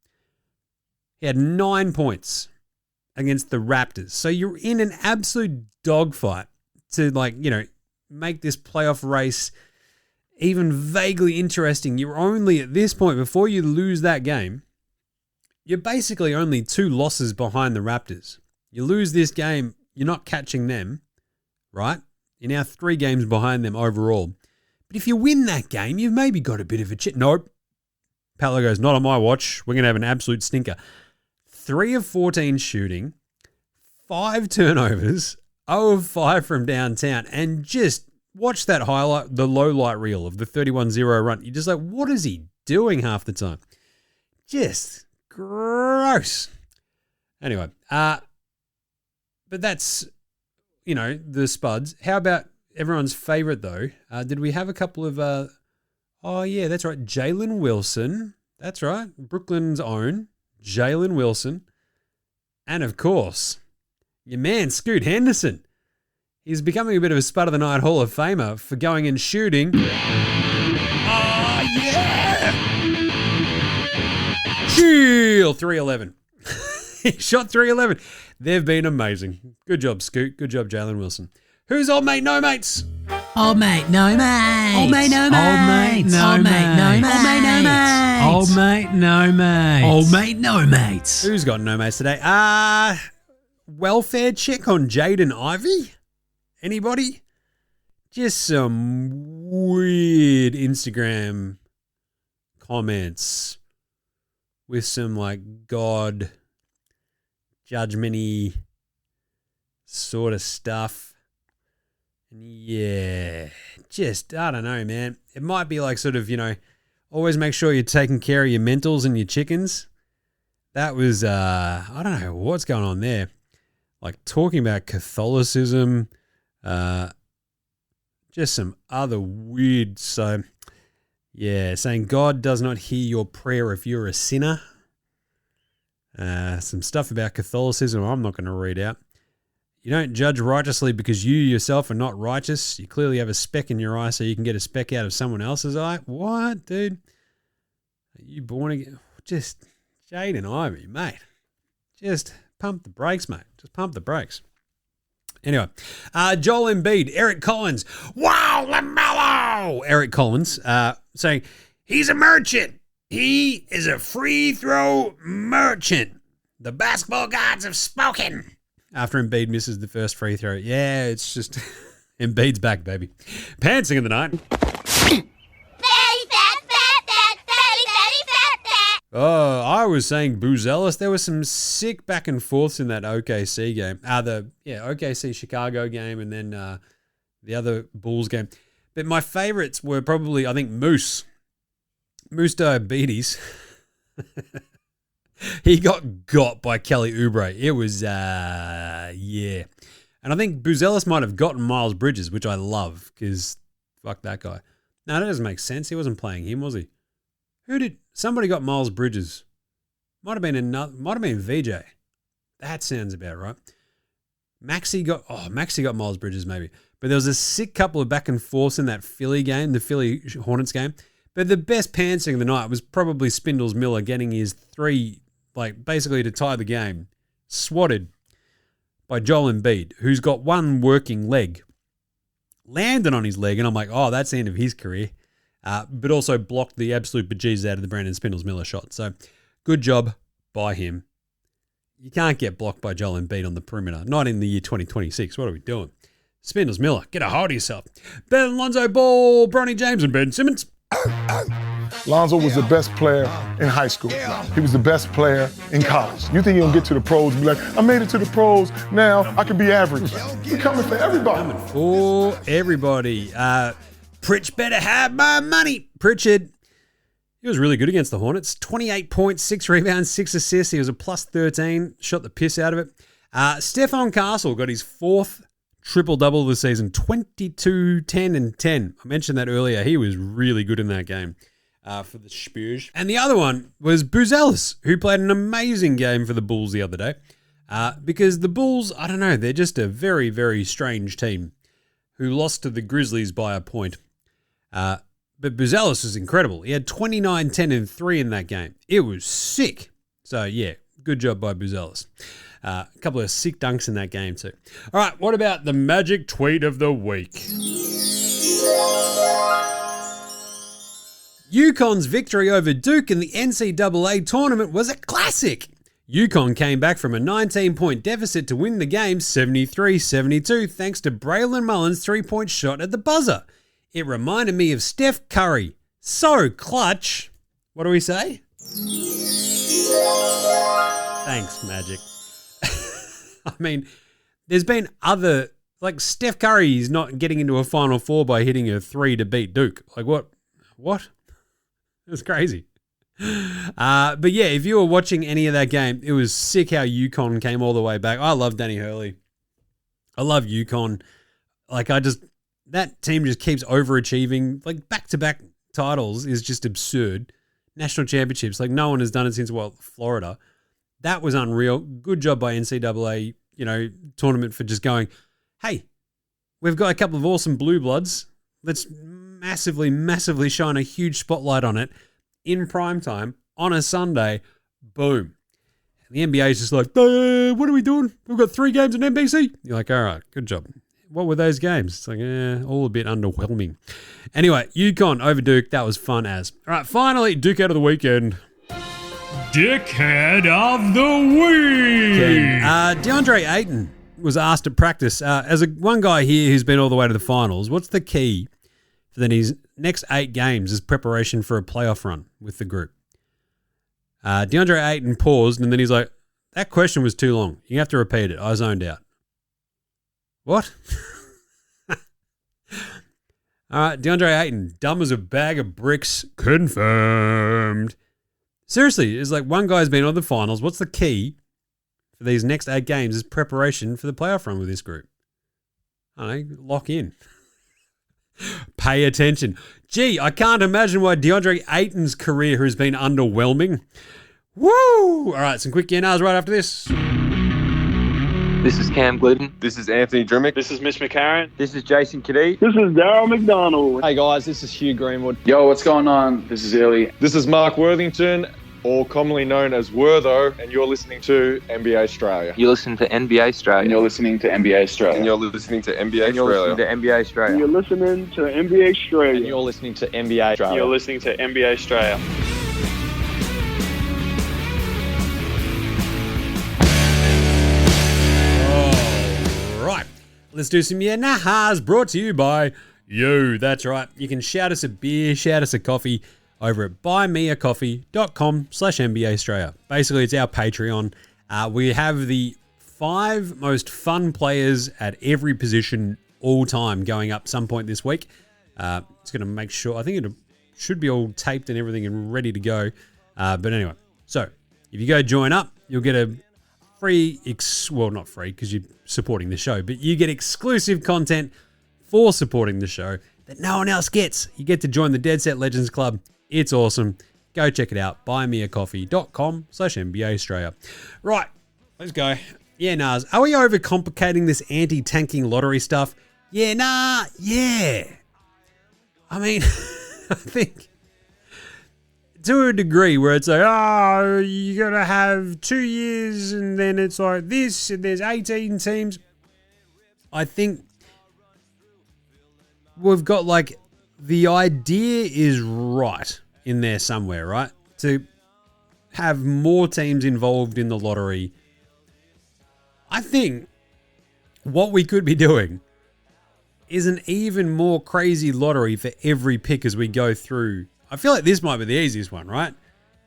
He had 9 points against the Raptors. So you're in an absolute dogfight to, make this playoff race even vaguely interesting. You're only at this point, before you lose that game, you're basically only 2 losses behind the Raptors. You lose this game, you're not catching them, right? You're now 3 games behind them overall. But if you win that game, you've maybe got a bit of a chip. Nope. Paolo goes, not on my watch. We're going to have an absolute stinker. 3 of 14 shooting, 5 turnovers, 0 of 5 from downtown, and just watch that highlight, the low light reel of the 31-0 run. You're just like, what is he doing half the time? Just gross. Anyway, but that's, the Spuds. How about everyone's favorite, though? Did we have a couple of, oh, yeah, that's right, Jalen Wilson. That's right, Brooklyn's own Jalen Wilson. And, of course, your man, Scoot Henderson. He's becoming a bit of a Spud of the Night Hall of Famer for going and shooting. Oh, yeah! Chill, 311. He shot 311. They've been amazing. Good job, Scoot. Good job, Jalen Wilson. Who's old mate, no mates? Old mate, no mates. Old mate, no mates. Old mate, no mates. Old mate, no mates. Old mate, no mates. Old mate, no mates. Who's got no mates today? Welfare check on Jaden Ivey? Anybody? Just some weird Instagram comments with some God judgment-y sort of stuff. And yeah, just, I don't know, man. It might be always make sure you're taking care of your mentals and your chickens. That was, I don't know what's going on there. Talking about Catholicism, just some other weird, saying God does not hear your prayer if you're a sinner. Some stuff about Catholicism I'm not going to read out. You don't judge righteously because you yourself are not righteous. You clearly have a speck in your eye so you can get a speck out of someone else's eye. What, dude? Are you born again? Just Jaden Ivey, mate. Just pump the brakes, mate. Just pump the brakes. Anyway, Joel Embiid, Eric Collins. Wow, LaMelo! Eric Collins saying, he's a merchant. He is a free throw merchant. The basketball gods have spoken. After Embiid misses the first free throw. Yeah, it's just Embiid's back, baby. Pantsing in the night. Fatty, fat, fat, fat, fatty, fatty, fat, fat. Oh, I was saying Buzelis. There was some sick back and forths in that OKC game. OKC Chicago game, and then the other Bulls game. But my favorites were probably, I think, Moose Diabetes. He got by Kelly Oubre. It was, yeah. And I think Buzelis might have gotten Miles Bridges, which I love, because fuck that guy. No, that doesn't make sense. He wasn't playing him, was he? Somebody got Miles Bridges. Might have been VJ. That sounds about right. Maxey got Miles Bridges maybe. But there was a sick couple of back and forths in that Philly game, the Philly Hornets game. But the best pantsing of the night was probably Spindles Miller getting his 3, basically to tie the game, swatted by Joel Embiid, who's got one working leg, landed on his leg, and I'm like, oh, that's the end of his career. But also blocked the absolute bejesus out of the Brandon Spindles Miller shot. So good job by him. You can't get blocked by Joel Embiid on the perimeter. Not in the year 2026. What are we doing? Spindles Miller, get a hold of yourself. Better than Lonzo Ball, Bronny James, and Ben Simmons. Lonzo was the best player in high school. He was the best player in college. You think he'll get to the pros and be like, I made it to the pros, now I can be average. We're coming for everybody. Coming for everybody. Pritch better have my money. Pritchard, he was really good against the Hornets. 28 points, 6 rebounds, 6 assists. He was a plus 13. Shot the piss out of it. Stefan Castle got his 4th triple-double of the season. 22, 10, and 10. I mentioned that earlier. He was really good in that game for the Spurs. And the other one was Buzelis, who played an amazing game for the Bulls the other day. Because the Bulls, I don't know, they're just a very, very strange team who lost to the Grizzlies by a point. But Buzelis was incredible. He had 29, 10, and 3 in that game. It was sick. So, yeah, good job by Buzelis. A couple of sick dunks in that game too. All right, what about the magic tweet of the week? UConn's victory over Duke in the NCAA tournament was a classic. UConn came back from a 19-point deficit to win the game 73-72 thanks to Braylon Mullins' 3-point shot at the buzzer. It reminded me of Steph Curry. So clutch. What do we say? Thanks, Magic. I mean, there's been other, Steph Curry is not getting into a Final Four by hitting a 3 to beat Duke. What? It's crazy. But yeah, if you were watching any of that game, it was sick how UConn came all the way back. I love Danny Hurley. I love UConn. That team just keeps overachieving. Back-to-back titles is just absurd. National championships, no one has done it since, Florida. That was unreal. Good job by NCAA, tournament for just going, hey, we've got a couple of awesome blue bloods. Let's massively, massively shine a huge spotlight on it in prime time on a Sunday. Boom. And the NBA is just like, what are we doing? We've got 3 games on NBC. You're like, all right, good job. What were those games? It's all a bit underwhelming. Anyway, UConn over Duke. That was fun as. All right, finally, Duke out of the weekend. Dickhead of the week. DeAndre Ayton was asked at practice, as one guy here who's been all the way to the finals, what's the key for his next 8 games as preparation for a playoff run with the group? DeAndre Ayton paused, and then he's like, that question was too long. You have to repeat it. I zoned out. What? All right, DeAndre Ayton, dumb as a bag of bricks, confirmed. Seriously, it's one guy's been on the finals. What's the key for these next 8 games as preparation for the playoff run with this group? I don't know, lock in. Pay attention. Gee, I can't imagine why DeAndre Ayton's career has been underwhelming. Woo! All right, some quick NRs right after this. This is Cam Glidden. This is Anthony Drimmick. This is Mitch McCarron. This is Jason Kadee. This is Darryl McDonald. Hey guys, this is Hugh Greenwood. Yo, what's going on? This is Illy. This is Mark Worthington, or commonly known as Wortho, and you're listening to NBA Australia. You're listening to NBA Australia. And you're listening to NBA Australia. And you're listening to NBA And you're Australia. listening to NBA Australia. And you're listening to NBA Australia. And you're listening to NBA Australia. You're listening to NBA Australia. Let's do some Nahas brought to you by you. That's right. You can shout us a beer, shout us a coffee. over at buymeacoffee.com/NBA Australia. Basically, it's our Patreon. We have the 5 most fun players at every position all time going up some point this week. It's going to make sure, I think it should be all taped and everything and ready to go. But anyway, so if you go join up, you'll get a free, well, not free because you're supporting the show, but you get exclusive content for supporting the show that no one else gets. You get to join the Dead Set Legends Club. It's awesome. Go check it out. buymeacoffee.com/NBA Australia. Right, let's go. Yeah, Nars, are we overcomplicating this anti-tanking lottery stuff? Yeah, nah, yeah. I mean, I think to a degree where it's like, oh, you got to have 2 years and then it's like this and there's 18 teams. I think we've got like, the idea is right in there somewhere, right? To have more teams involved in the lottery. I think what we could be doing is an even more crazy lottery for every pick as we go through. I feel like this might be the easiest one, right?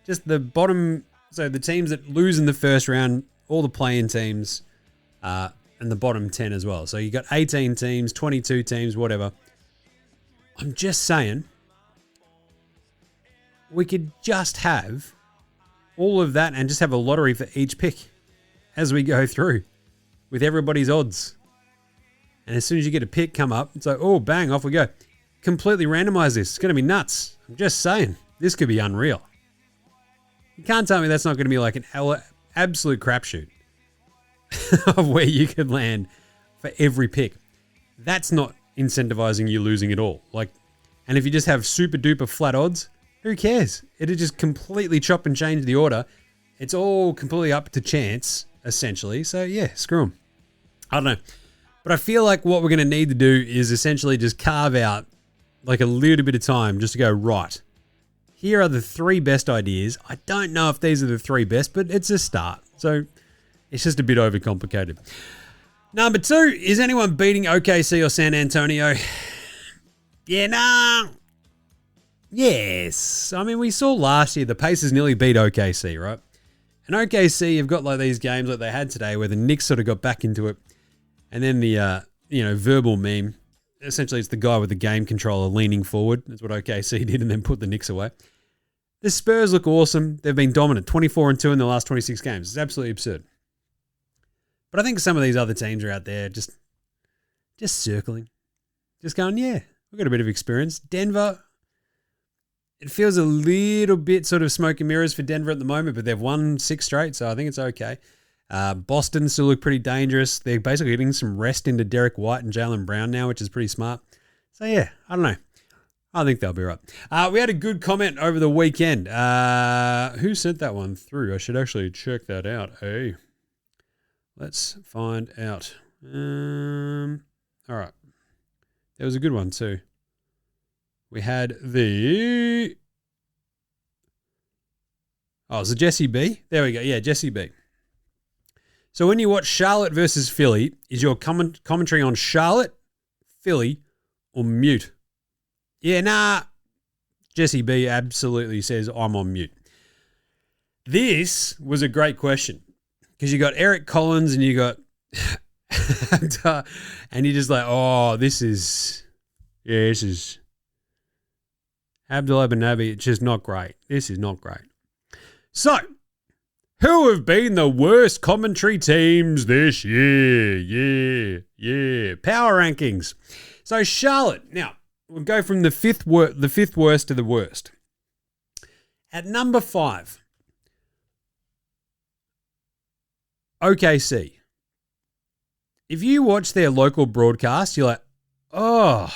Just the bottom, so the teams that lose in the first round, all the play-in teams, and the bottom 10 as well. So you got 18 teams, 22 teams, whatever. I'm just saying, we could just have all of that and just have a lottery for each pick as we go through with everybody's odds. And as soon as you get a pick come up, it's like, oh, bang, off we go. Completely randomize this. It's going to be nuts. I'm just saying, this could be unreal. You can't tell me that's not going to be like an absolute crapshoot of where you could land for every pick. That's not incentivizing you losing it all. Like, and if you just have super duper flat odds, who cares? It'll just completely chop and change the order. It's all completely up to chance, essentially. So yeah, screw them. I don't know. But I feel like what we're going to need to do is essentially just carve out like a little bit of time just to go, right, here are the 3 best ideas. I don't know if these are the 3 best, but it's a start. So it's just a bit overcomplicated. Number 2, is anyone beating OKC or San Antonio? Yeah, nah. Yes. I mean, we saw last year the Pacers nearly beat OKC, right? And OKC have got like these games like they had today where the Knicks sort of got back into it. And then the, verbal meme, essentially it's the guy with the game controller leaning forward. That's what OKC did and then put the Knicks away. The Spurs look awesome. They've been dominant, 24-2 in the last 26 games. It's absolutely absurd. But I think some of these other teams are out there just circling. Just going, yeah, we've got a bit of experience. Denver, it feels a little bit sort of smoke and mirrors for Denver at the moment, but they've won 6 straight, so I think it's okay. Boston still look pretty dangerous. They're basically getting some rest into Derek White and Jaylen Brown now, which is pretty smart. So yeah, I don't know. I think they'll be right. We had a good comment over the weekend. Who sent that one through? I should actually check that out. Hey. Let's find out. All right. There was a good one too. We had the... Oh, is it Jesse B? There we go. Yeah, Jesse B. So when you watch Charlotte versus Philly, is your commentary on Charlotte, Philly, or mute? Yeah, nah. Jesse B absolutely says I'm on mute. This was a great question. Because you got Eric Collins and you got, and you're just like, oh, this is Abdul Abanabi. It's just not great. This is not great. So, who have been the worst commentary teams this year? Yeah. Power rankings. So Charlotte. Now we'll go from the fifth worst to the worst. At number 5. OKC. If you watch their local broadcast, you're like, oh,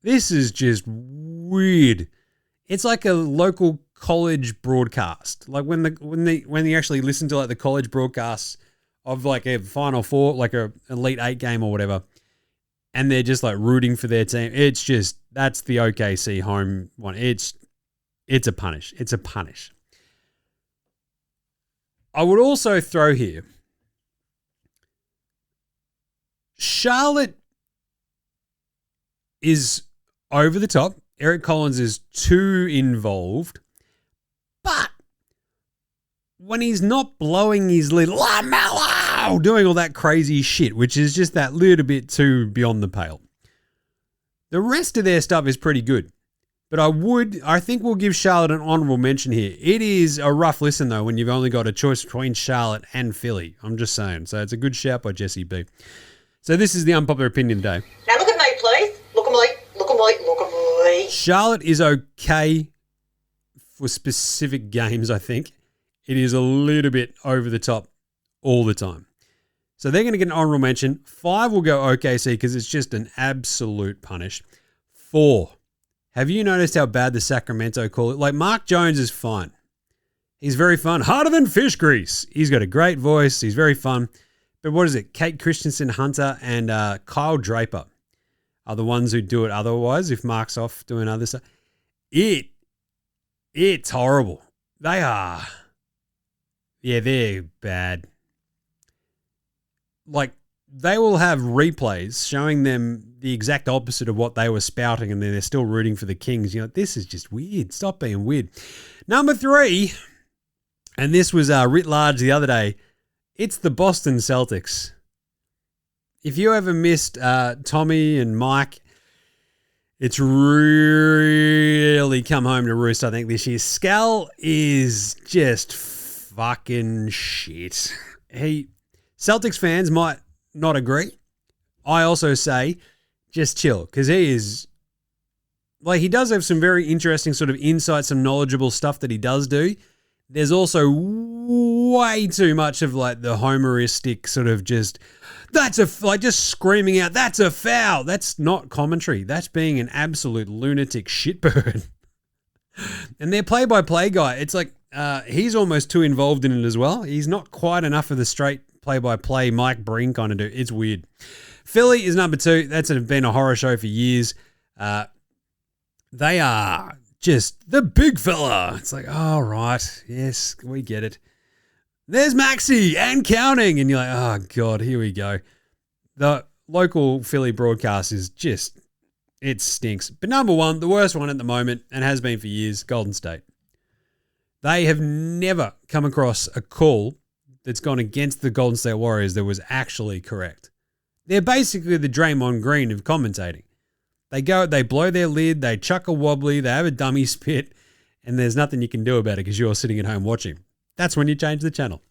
this is just weird. It's like a local college broadcast. Like when you actually listen to like the college broadcasts of like a Final Four, like a Elite 8 game or whatever, and they're just like rooting for their team. It's just, that's the OKC home one. It's a punish. It's a punish. I would also throw here, Charlotte is over the top. Eric Collins is too involved. But when he's not blowing his little LaMelo, doing all that crazy shit, which is just that little bit too beyond the pale. The rest of their stuff is pretty good. But I think we'll give Charlotte an honorable mention here. It is a rough listen, though, when you've only got a choice between Charlotte and Philly. I'm just saying. So it's a good shout by Jesse B. So this is the unpopular opinion day. Now look at me, please. Look at me. Look at me. Look at me. Charlotte is okay for specific games, I think. It is a little bit over the top all the time. So they're going to get an honorable mention. 5 will go OKC because it's just an absolute punish. 4. Have you noticed how bad the Sacramento call it? Like, Mark Jones is fun. He's very fun. Harder than fish grease. He's got a great voice. He's very fun. But what is it? Kate Christensen Hunter and Kyle Draper are the ones who do it otherwise if Mark's off doing other stuff. It's horrible. They are. Yeah, they're bad. Like, they will have replays showing them the exact opposite of what they were spouting, and then they're still rooting for the Kings. You know, this is just weird. Stop being weird. Number 3, and this was writ large the other day, it's the Boston Celtics. If you ever missed Tommy and Mike, it's really come home to roost, I think, this year. Scal is just fucking shit. Celtics fans might not agree. I also say, just chill, because he is, like, he does have some very interesting sort of insights, some knowledgeable stuff that he does do. There's also way too much of, like, the homeristic sort of just screaming out, that's a foul. That's not commentary. That's being an absolute lunatic shitbird. And their play-by-play guy, it's like he's almost too involved in it as well. He's not quite enough of the straight play-by-play Mike Breen kind of do. It's weird. Philly is number 2. That's been a horror show for years. They are just the big fella. It's like, all right, yes, we get it. There's Maxey and counting. And you're like, oh, God, here we go. The local Philly broadcast is just, it stinks. But number 1, the worst one at the moment, and has been for years, Golden State. They have never come across a call that's gone against the Golden State Warriors that was actually correct. They're basically the Draymond Green of commentating. They go, they blow their lid, they chuck a wobbly, they have a dummy spit, and there's nothing you can do about it because you're sitting at home watching. That's when you change the channel.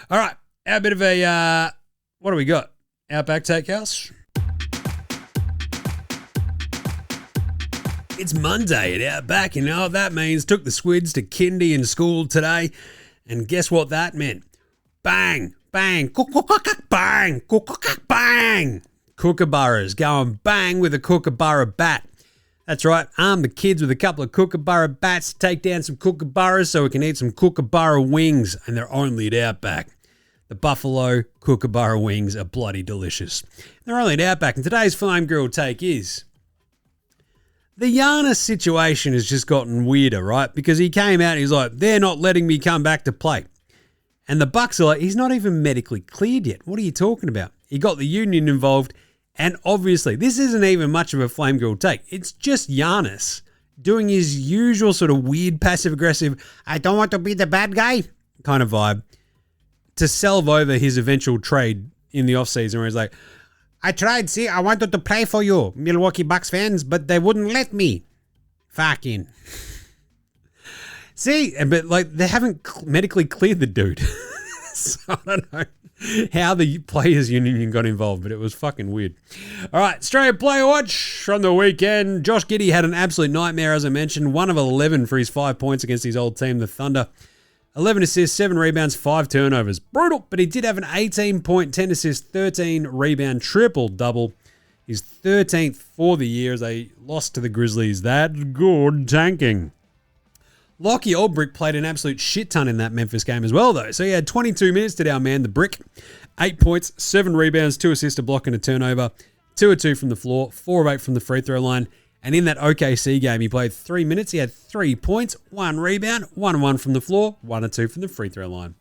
All right, our bit of a, what do we got? Outback Takehouse. It's Monday at Outback, and you know what that means? Took the squids to kindy in school today, and guess what that meant? Bang, bang, bang, bang. Kookaburras going bang with a kookaburra bat. That's right, arm the kids with a couple of kookaburra bats to take down some kookaburras so we can eat some kookaburra wings, and they're only at Outback. The buffalo kookaburra wings are bloody delicious. They're only at Outback, and today's Flame Grill take is, the Giannis situation has just gotten weirder, right? Because he came out and he's like, they're not letting me come back to play. And the Bucks are like, he's not even medically cleared yet. What are you talking about? He got the union involved. And obviously, this isn't even much of a Flame Grill take. It's just Giannis doing his usual sort of weird passive-aggressive, I don't want to be the bad guy kind of vibe to salve over his eventual trade in the offseason where he's like, I tried, see, I wanted to play for you, Milwaukee Bucks fans, but they wouldn't let me. Fucking. See, but like they haven't medically cleared the dude. So I don't know how the players union got involved, but it was fucking weird. All right, Straya Player Watch from the weekend. Josh Giddey had an absolute nightmare, as I mentioned. 1 of 11 for his 5 points against his old team, the Thunder. 11 assists, 7 rebounds, 5 turnovers. Brutal, but he did have an 18-point, 10 assist, 13 rebound triple-double. His 13th for the year as they lost to the Grizzlies. That's good tanking. Lockie Olbrick played an absolute shit ton in that Memphis game as well, though. So he had 22 minutes to our man, the Brick. 8 points, 7 rebounds, 2 assists, a block and a turnover. 2 of 2 from the floor, 4 of 8 from the free throw line. And in that OKC game, he played 3 minutes. He had 3 points, 1 rebound, 1 of 1 from the floor, 1 of 2 from the free throw line.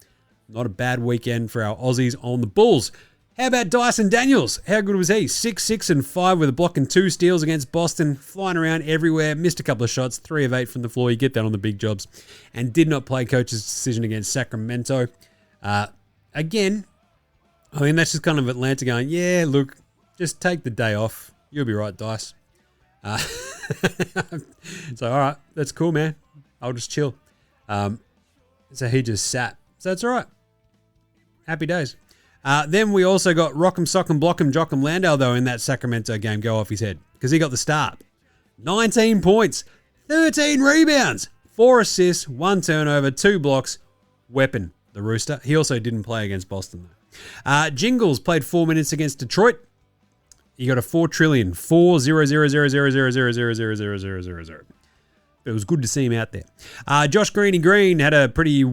Not a bad weekend for our Aussies on the Bulls. How about Dyson Daniels? How good was he? 6, and 5 with a block and 2 steals against Boston. Flying around everywhere. Missed a couple of shots. 3 of 8 from the floor. You get that on the big jobs. And did not play coach's decision against Sacramento. Again, I mean, that's just kind of Atlanta going, yeah, look, just take the day off. You'll be right, Dice. So, all right, that's cool, man. I'll just chill. So he just sat. So it's all right. Happy days. Then we also got Rock'em Sock'em Block'em Jock'em Landale, though, in that Sacramento game go off his head because he got the start. 19 points, 13 rebounds, 4 assists, 1 turnover, 2 blocks. Weapon, the Rooster. He also didn't play against Boston, though. Jingles played 4 minutes against Detroit. He got a 4 trillion, 4,000,000,000,000,000,000,000. It was good to see him out there. Josh Green had a pretty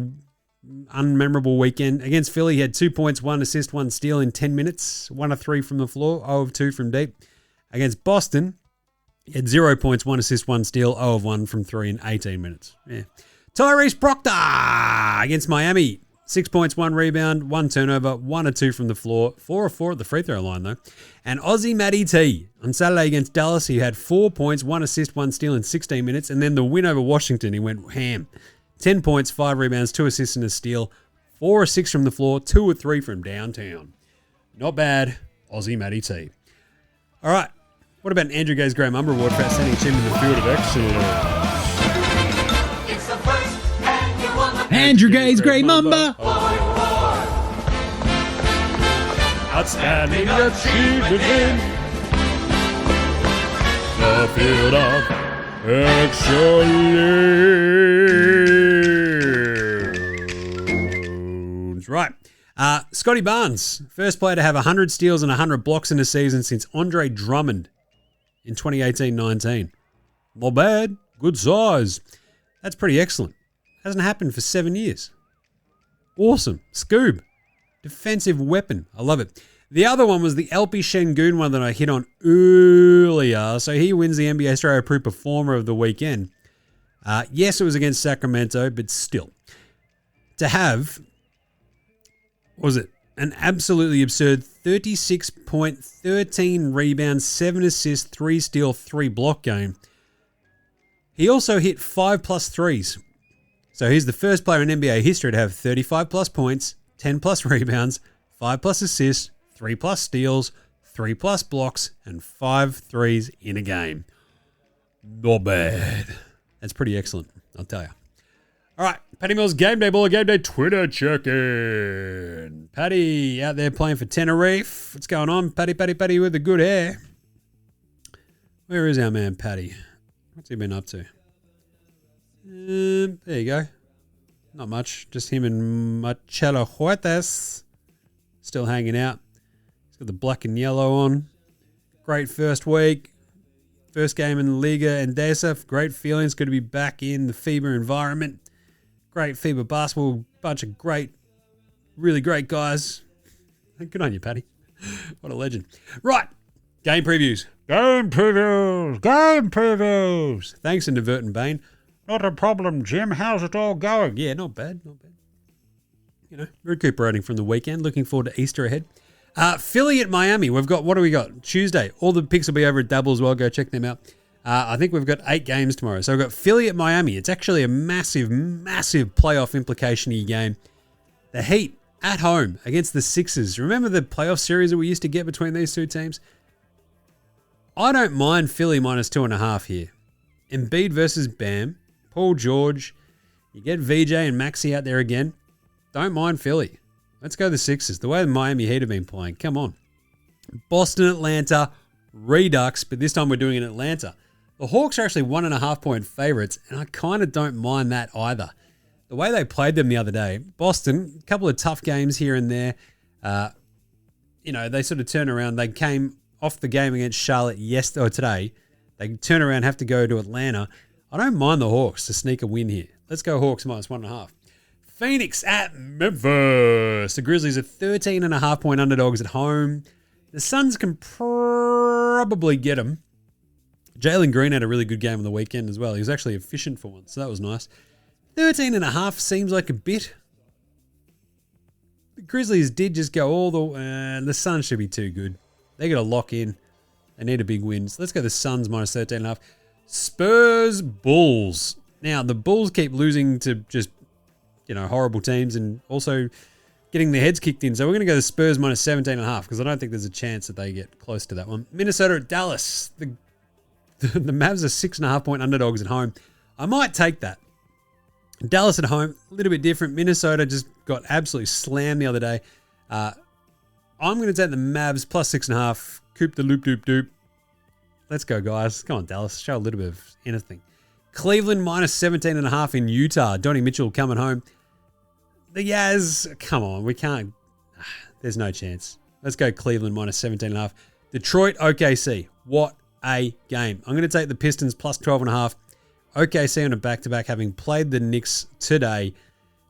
unmemorable weekend. Against Philly, he had 2 points, 1 assist, 1 steal in 10 minutes. 1 of 3 from the floor, 0 of 2 from deep. Against Boston, he had 0 points, 1 assist, 1 steal, 0 of 1 from 3 in 18 minutes. Yeah. Tyrese Proctor against Miami. 6 points, 1 rebound, 1 turnover, 1 of 2 from the floor. 4 of 4 at the free throw line, though. And Aussie Matty T on Saturday against Dallas, he had 4 points, 1 assist, 1 steal in 16 minutes. And then the win over Washington, he went ham. 10 points, 5 rebounds, 2 assists and a steal. 4 of 6 from the floor, 2 of 3 from downtown. Not bad, Aussie Matty T. All right, what about an Andrew Gaze Grey MAMBA Award for outstanding achievement in the field of excellence? Andrew Gaze Grey MAMBA. Outstanding achievement in the field of excellence. Right. Scotty Barnes, first player to have 100 steals and 100 blocks in a season since Andre Drummond in 2018-19. Not bad. Good size. That's pretty excellent. Hasn't happened for 7 years. Awesome. Scoob. Defensive weapon. I love it. The other one was the Alpi Şengün one that I hit on earlier. So he wins the NBA Australia Approved Performer of the weekend. Yes, it was against Sacramento, but still. To have, what was it? An absolutely absurd 36 point, 13 rebounds, 7 assists, 3 steal, 3 block game. He also hit 5+ threes. So he's the first player in NBA history to have 35+ points, 10+ rebounds, 5+ assists, 3+ steals, 3+ blocks, and 5 threes in a game. Not bad. That's pretty excellent, I'll tell you. All right, Paddy Mills Game Day Baller Game Day Twitter check-in. Paddy out there playing for Tenerife. What's going on? Paddy with the good hair. Where is our man Paddy? What's he been up to? There you go. Not much. Just him and Marcelo Huertas still hanging out. He's got the black and yellow on. Great first week. First game in the Liga Endesa. Great feelings. Good to be back in the FIBA environment. Great FIBA basketball. Bunch of great, really great guys. Good on you, Paddy. What a legend. Right. Game previews. Game previews. Thanks, Inadvertent Bane. Not a problem, Jim. How's it all going? Yeah, not bad. You know, recuperating from the weekend. Looking forward to Easter ahead. Philly at Miami. What do we got? Tuesday. All the picks will be over at Double as well. Go check them out. I think we've got 8 games tomorrow. So we've got Philly at Miami. It's actually a massive playoff implication-y game. The Heat at home against the Sixers. Remember the playoff series that we used to get between these two teams? I don't mind Philly minus 2.5 here. Embiid versus Bam. Paul George. You get VJ and Maxey out there again. Don't mind Philly. Let's go the Sixers. The way the Miami Heat have been playing. Come on. Boston, Atlanta, Redux, but this time we're doing it in Atlanta. The Hawks are actually 1.5 point favorites, and I kind of don't mind that either. The way they played them the other day, Boston, a couple of tough games here and there. They sort of turn around. They came off the game against Charlotte today. They turn around, have to go to Atlanta. I don't mind the Hawks to sneak a win here. Let's go Hawks minus 1.5. Phoenix at Memphis. The Grizzlies are 13.5 point underdogs at home. The Suns can probably get them. Jalen Green had a really good game on the weekend as well. He was actually efficient for once, so that was nice. 13.5 seems like a bit. The Grizzlies did just go all the Suns should be too good. They got to lock in. They need a big win. So let's go the Suns minus 13.5. Spurs Bulls. Now, the Bulls keep losing to just, horrible teams and also getting their heads kicked in. So we're going to go the Spurs minus 17.5 because I don't think there's a chance that they get close to that one. Minnesota at Dallas. The Mavs are 6.5 point underdogs at home. I might take that. Dallas at home, a little bit different. Minnesota just got absolutely slammed the other day. I'm going to take the Mavs plus 6.5. Coop the loop doop doop. Let's go, guys. Come on, Dallas. Show a little bit of anything. Cleveland minus 17.5 in Utah. Donnie Mitchell coming home. The Yaz, come on. We can't. There's no chance. Let's go Cleveland minus 17.5. Detroit OKC. What a game. I'm going to take the Pistons plus 12.5. OKC on a back-to-back, having played the Knicks today.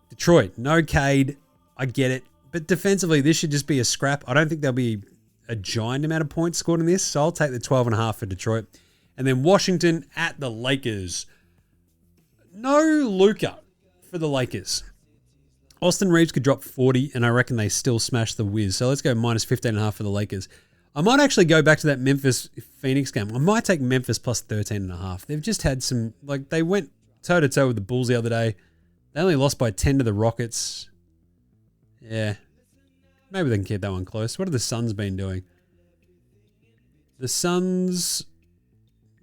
Detroit, no Cade. I get it. But defensively, this should just be a scrap. I don't think there'll be a giant amount of points scored in this, so I'll take the 12.5 for Detroit. And then Washington at the Lakers. No Luka for the Lakers. Austin Reeves could drop 40, and I reckon they still smash the Wiz. So let's go minus 15.5 for the Lakers. I might actually go back to that Memphis-Phoenix game. I might take Memphis plus 13.5. They've just had some, they went toe-to-toe with the Bulls the other day. They only lost by 10 to the Rockets. Yeah. Maybe they can keep that one close. What have the Suns been doing? The Suns,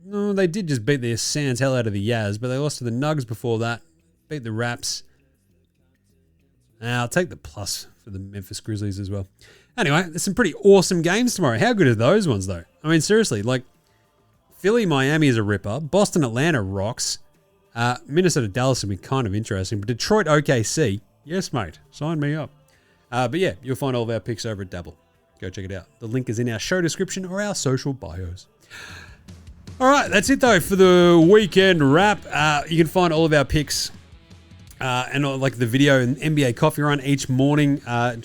no, they did just beat their sans hell out of the Yaz, but they lost to the Nugs before that. Beat the Raps. I'll take the plus for the Memphis Grizzlies as well. Anyway, there's some pretty awesome games tomorrow. How good are those ones, though? I mean, seriously, Philly, Miami is a ripper. Boston, Atlanta rocks. Minnesota, Dallas will be kind of interesting. But Detroit, OKC, yes, mate, sign me up. But yeah, you'll find all of our picks over at Dabble. Go check it out. The link is in our show description or our social bios. All right, that's it, though, for the weekend wrap. You can find all of our picks and the video and NBA coffee run each morning.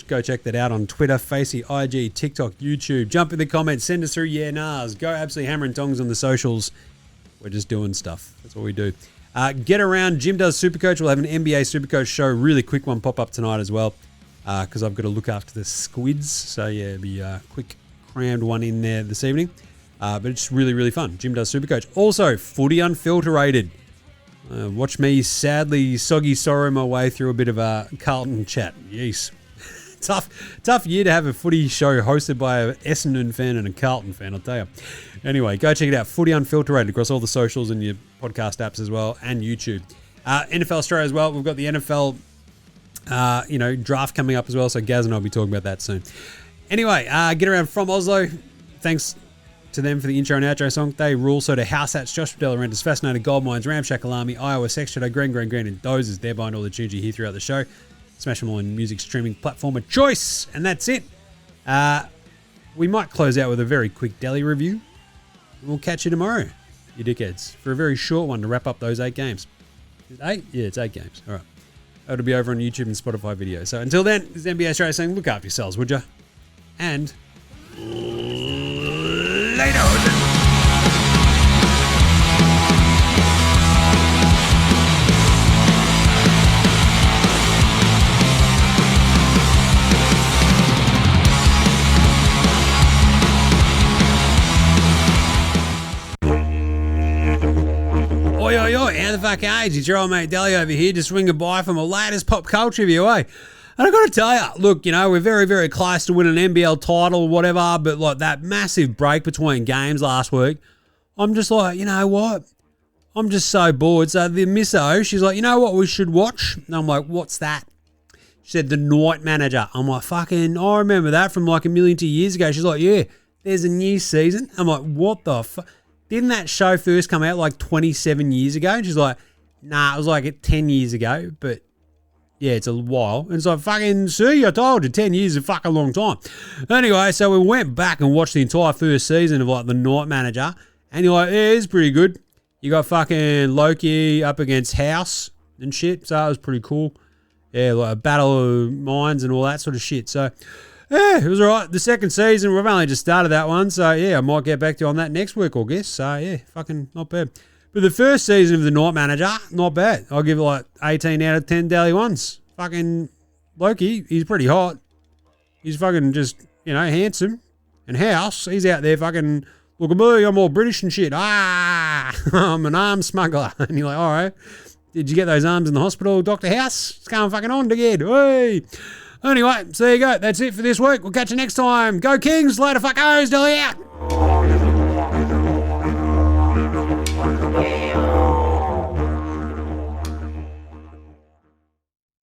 Go check that out on Twitter, Facey, IG, TikTok, YouTube. Jump in the comments, send us through nars. Go absolutely hammering tongs on the socials. We're just doing stuff. That's what we do. Get around. Jim does Supercoach. We'll have an NBA Supercoach show. Really quick one pop up tonight as well because I've got to look after the squids. So yeah, it'll be a quick crammed one in there this evening. But it's really, really fun. Jim does Supercoach. Also, Footy Unfilterated. Watch me sadly soggy sorrow my way through a bit of a Carlton chat. Yes. Tough year to have a footy show hosted by an Essendon fan and a Carlton fan, I'll tell you. Anyway, go check it out. Footy Unfilterated across all the socials and your podcast apps as well, and YouTube. NFL Australia as well. We've got the NFL draft coming up as well, so Gaz and I will be talking about that soon. Anyway, get around from Oslo. Thanks to them for the intro and outro song. They rule. So to House Hats, Josh Della Rentas, Fascinator, Gold Mines, Ramshack Alarmy, Iowa, Sex Shadow, Green, and Dozers. They're behind all the tunes you hear throughout the show. Smash them all in music streaming platform of choice. And that's it. We might close out with a very quick deli review. We'll catch you tomorrow, you dickheads, for a very short one to wrap up those 8 games. Is it 8? Yeah, it's 8 games. All right. It'll be over on YouTube and Spotify video. So until then, this is NBA Australia saying, look after yourselves, would you? And later. Oi, oi, oi, how the fuck are you? It's your old mate Deli over here, just swinging by from a latest pop culture review, eh? And I got to tell you, look, we're very, very close to winning an NBL title or whatever, but that massive break between games last week, I'm just like, you know what? I'm just so bored. So the misso, she's like, you know what we should watch? And I'm like, what's that? She said, The Night Manager. I'm like, fucking, I remember that from a million years ago. She's like, yeah, there's a new season. I'm like, what the fuck? Didn't that show first come out 27 years ago? And she's like, nah, it was 10 years ago, but yeah, it's a while. And it's like, fucking, see, I told you, 10 years is a fucking long time. Anyway, so we went back and watched the entire first season of The Night Manager, and you're like, yeah, it's pretty good. You got fucking Loki up against House and shit, so that was pretty cool. Yeah, a battle of minds and all that sort of shit. So, yeah, it was all right. The second season, we've only just started that one, so yeah, I might get back to you on that next week, I guess. So, yeah, fucking not bad. But the first season of The Night Manager, not bad. I'll give it 18 out of 10 daily ones. Fucking Loki, he's pretty hot. He's fucking just, handsome and house. He's out there fucking, look at me, I'm all British and shit. I'm an arms smuggler. And you're like, all right, did you get those arms in the hospital, Dr. House? It's going fucking on again. Hey. Anyway, so there you go. That's it for this week. We'll catch you next time. Go Kings. Later, fuckos. Dilly out.